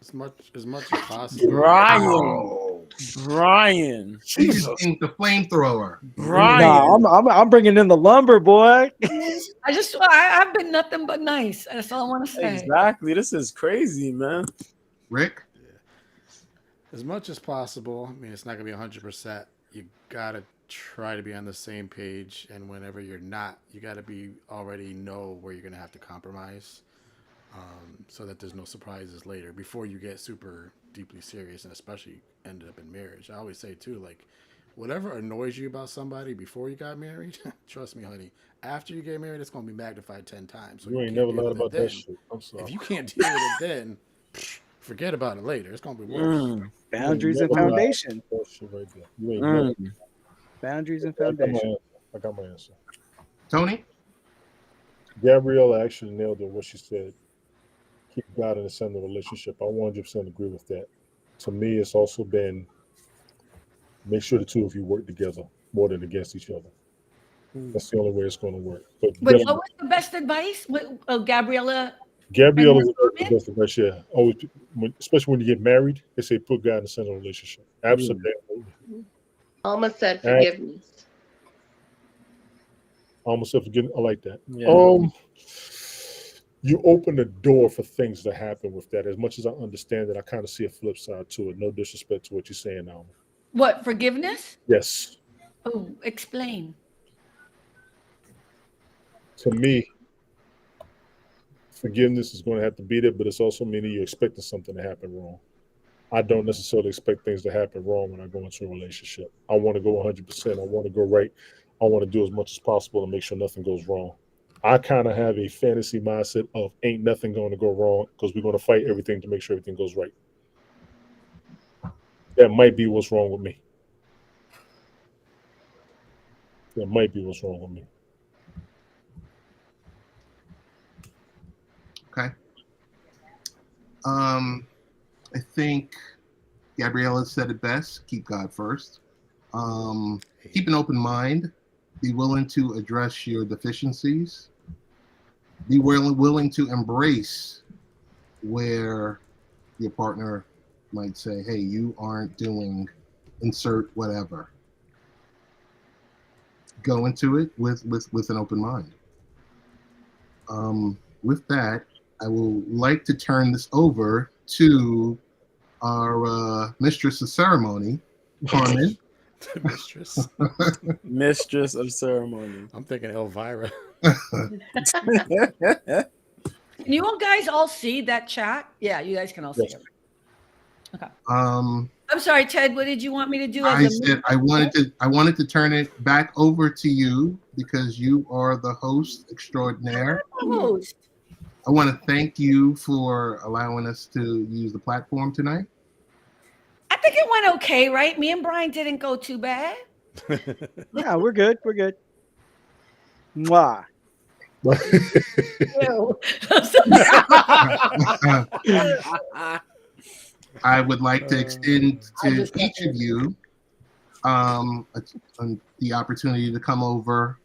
As much as possible.
Brian.
He just think the flamethrower.
Brian.
No, I'm bringing in the lumber, boy.
I've been nothing but nice. That's all I want to say.
Exactly. This is crazy, man.
Rick?
As much as possible. I mean, it's not going to be 100%. You got to try to be on the same page. And whenever you're not, you got to already know where you're going to have to compromise. So that there's no surprises later before you get super deeply serious, and especially ended up in marriage. I always say too, like, whatever annoys you about somebody before you got married, trust me, honey, after you get married, it's going to be magnified 10 times. So
You ain't never lied about that shit. I'm sorry.
If you can't deal with it then, forget about it later. It's going to be worse.
Boundaries and foundation.
That shit right there. You ain't never.
Boundaries and foundation.
I got my answer.
Tony?
Gabriella actually nailed it. What she said. Keep God in the center of the relationship. I 100% agree with that. To me, it's also been make sure the two of you work together more than against each other. That's the only way it's going to work. But
what was the best advice? Gabriella
was the best advice. Yeah, always, especially when you get married, they say put God in the center of the relationship. Absolutely.
Alma said forgiveness.
Alma said forgiveness. I like that.
Yeah.
You open the door for things to happen with that. As much as I understand it, I kind of see a flip side to it. No disrespect to what you're saying, Alma.
What, forgiveness?
Yes.
Oh, explain.
To me, forgiveness is going to have to be there, but it's also meaning you're expecting something to happen wrong. I don't necessarily expect things to happen wrong when I go into a relationship. I want to go 100%. I want to go right. I want to do as much as possible to make sure nothing goes wrong. I kind of have a fantasy mindset of ain't nothing going to go wrong because we're going to fight everything to make sure everything goes right. That might be what's wrong with me. That might be what's wrong with me.
Okay. I think Gabriella said it best. Keep God first. Keep an open mind. Be willing to address your deficiencies. Be willing to embrace where your partner might say, hey, you aren't doing insert whatever. Go into it with an open mind. With that, I will like to turn this over to our mistress of ceremony, Carmen.
Mistress.
Mistress of ceremony.
I'm thinking Elvira.
Can you all guys all see that chat? Yeah, you guys can all see it. Okay. I'm sorry, Ted. What did you want me to do?
I said I wanted to turn it back over to you because you are the host extraordinaire.
Host.
I want to thank you for allowing us to use the platform tonight.
I think it went okay, right? Me and Brian didn't go too bad.
Yeah, we're good. We're good. Mwah.
I would like to extend to each of you the opportunity to come over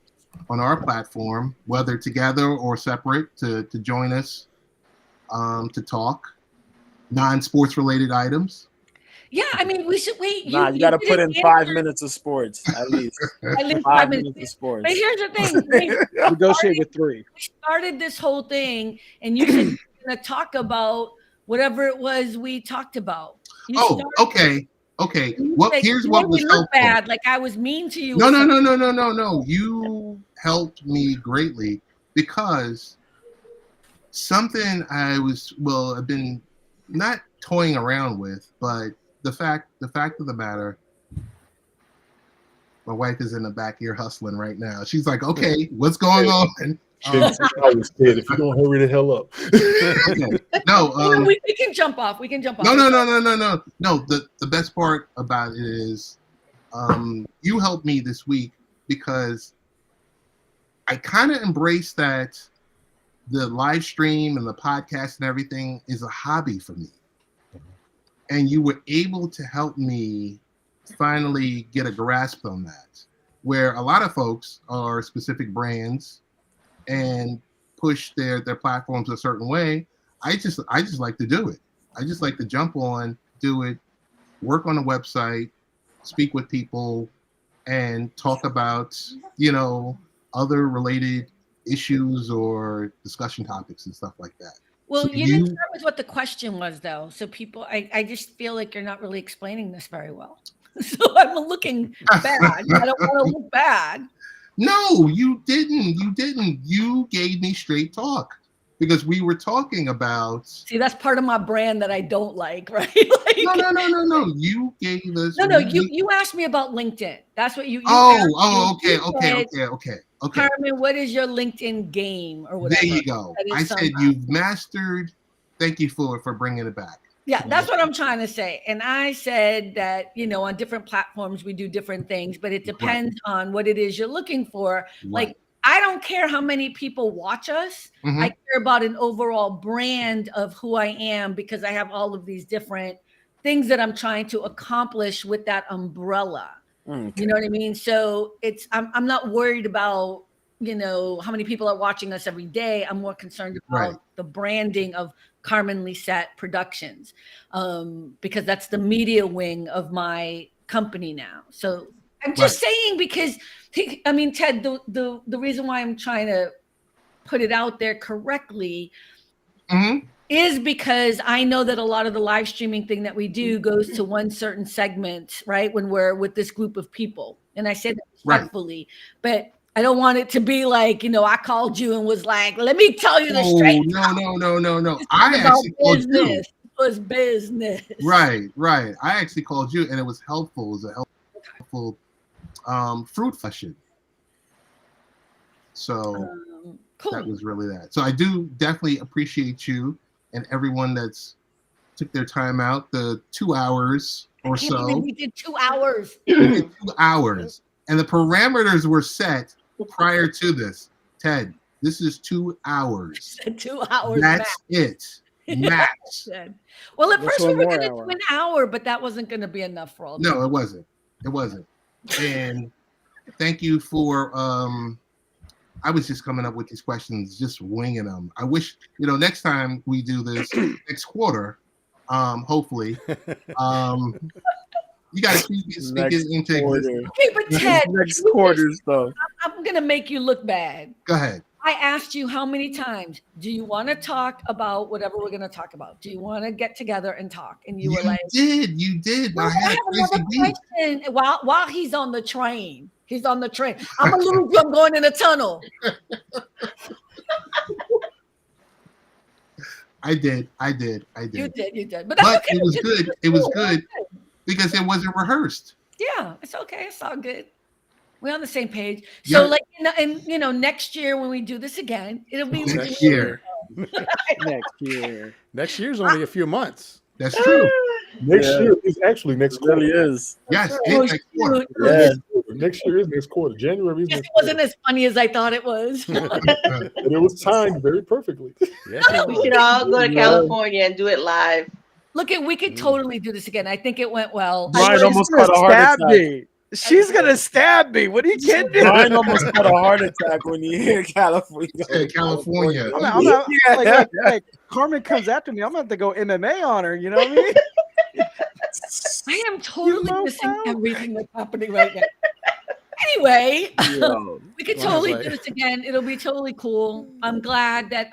on our platform, whether together or separate, to join us to talk non-sports related items.
Yeah, I mean, we should wait.
You got to put in 5 minutes of sports at least.
At least
5 minutes of sports.
But here's the thing:
negotiate with 3.
We started this whole thing, and you said you were going to talk about whatever it was we talked about.
Okay. Here's what was helpful.
Bad, like I was mean to you.
No. You helped me greatly because something I've been not toying around with, but the fact of the matter, my wife is in the back here hustling right now. She's like, okay, what's going on?
I was scared if you don't hurry the hell up.
Okay. No,
we can jump off. We can jump off.
No. The best part about it is you helped me this week because I kind of embraced that the live stream and the podcast and everything is a hobby for me. And you were able to help me finally get a grasp on that, where a lot of folks are specific brands and push their platforms a certain way. I just like to do it. I just like to jump on, do it, work on the website, speak with people, and talk about, other related issues or discussion topics and stuff like that.
Well, you didn't start with what the question was, though. So people, I just feel like you're not really explaining this very well. So I'm looking bad. I don't want to look bad.
No, you didn't. You gave me straight talk because we were talking about.
See, that's part of my brand that I don't like, right?
No. You gave us.
No. You asked me about LinkedIn. That's what you.
Okay.
Carmen, what is your LinkedIn game or whatever?
There you go. I said you've mastered. Thank you for bringing it back.
Yeah, that's what I'm trying to say. And I said that, on different platforms, we do different things, but it depends on what it is you're looking for. Right. Like, I don't care how many people watch us. Mm-hmm. I care about an overall brand of who I am because I have all of these different things that I'm trying to accomplish with that umbrella. Okay. You know what I mean? So I'm not worried about, how many people are watching us every day. I'm more concerned about the branding of Carmen Lisette Productions, because that's the media wing of my company now. So I'm just saying because, Ted, the reason why I'm trying to put it out there correctly is because I know that a lot of the live streaming thing that we do goes to one certain segment, right? When we're with this group of people. And I said that respectfully, but I don't want it to be like, I called you and was like, let me tell you the straight.
No. I actually called you.
It was business.
Right. I actually called you and it was helpful. It was a helpful fruit session. So cool. That was really that. So I do definitely appreciate you and everyone that's took their time out, the 2 hours or so.
We did 2 hours.
We did 2 hours. And the parameters were set prior to this. Ted, this is 2 hours.
2 hours.
That's it. Max.
Well, at first we were going to do an hour, but that wasn't going to be enough for all.
No, it wasn't. And thank you for I was just coming up with these questions, just winging them. I wish, next time we do this next quarter, hopefully, you got to speak it into existence.
Okay, but Ted,
next quarter stuff.
I'm going to make you look bad.
Go ahead.
I asked you how many times, do you want to talk about whatever we're going to talk about? Do you want to get together and talk? And you were like,
you did.
Well, I have another question while he's on the train. He's on the train. I'm going to lose you. I'm going in a tunnel.
I did.
You did. But
it was good. It was good. because it wasn't rehearsed.
Yeah, it's okay. It's all good. We're on the same page. So,
Yep.
like, next year when we do this again, it'll be
Next year.
Next year.
Next year's only a few months.
That's true.
Next year is actually next
It really
quarter.
is.
Yes,
Oh,
it's next quarter.
shoot.
Yeah.
Next year is next quarter. January is
Guess
next
it wasn't as funny as I thought it was.
quarter. And it was timed very perfectly.
Yeah.
We should all go to
Yeah.
California and do it live.
Look, we could totally do this again. I think it went well.
Brian
She's
almost
gonna
caught a heart
stab
attack.
me. She's gonna stab me. What are you kidding me?
Brian almost got a heart attack when you hear California.
Yeah, California.
Like Carmen comes after me. I'm gonna have to go MMA on her. You know what I mean?
I am totally
know,
missing
wow.
everything that's happening right now. Anyway,
Yo.
we could
Well,
totally
like-
do this again. It'll be totally cool. I'm glad that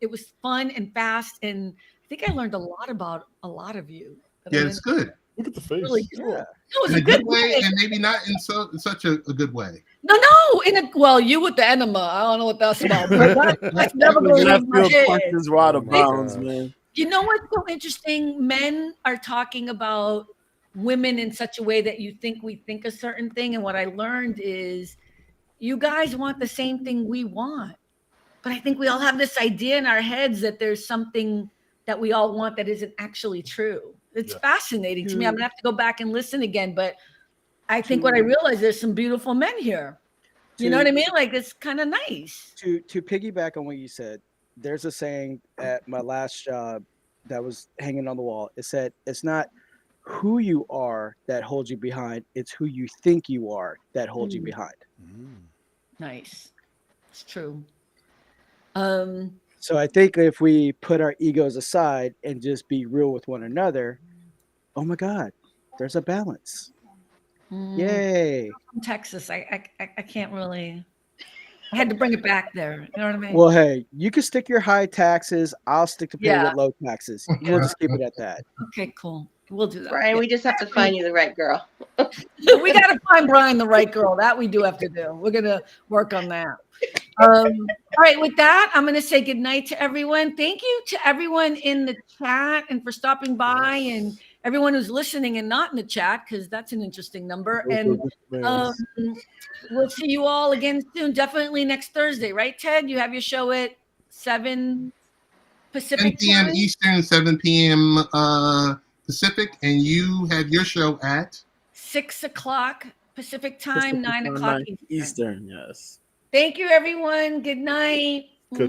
it was fun and fast, and I think I learned a lot about a lot of you. that I
Yeah, it's
didn't-
good.
Look at the face.
Really cool.
Yeah.
No, it was
In
a
a
good
good way,
way.
and maybe not in such a good way.
No, well, you with the enema. I don't know what that's about. But that's never going to
Left
leave my
field
head.
punches were out of
Oh my
bounds,
gosh.
man.
You know what's so interesting? Men are talking about women in such a way that you think we think a certain thing. And what I learned is you guys want the same thing we want. But I think we all have this idea in our heads that there's something that we all want that isn't actually true. It's fascinating to me. I'm gonna have to go back and listen again. But I think what I realized, there's some beautiful men here. You know what I mean? Like, it's kind of nice.
To piggyback on what you said, there's a saying at my last job that was hanging on the wall. It said, "It's not who you are that holds you behind; it's who you think you are that holds you behind."
Nice. It's true.
So I think if we put our egos aside and just be real with one another, oh my God, there's a balance. Yay!
From Texas, I can't really. I had to bring it back there. You know what I mean?
Well, hey, you can stick your high taxes. I'll stick to pay
Yeah.
with low taxes. We'll just keep it at that.
Okay, cool. We'll do that.
Brian, we just have to find you the right girl.
We got to find Brian the right girl. That we do have to do. We're gonna work on that. All right. With that, I'm gonna say good night to everyone. Thank you to everyone in the chat and for stopping by, and everyone who's listening and not in the chat, because that's an interesting number. And we'll see you all again soon. Definitely next Thursday, right, Ted? You have your show at 7 Pacific
10 p.m.
time?
Eastern, 7 p.m. Pacific, and you have your show at
6 o'clock Pacific time, 9 o'clock Eastern.
Eastern, yes.
Thank you, everyone. Good night.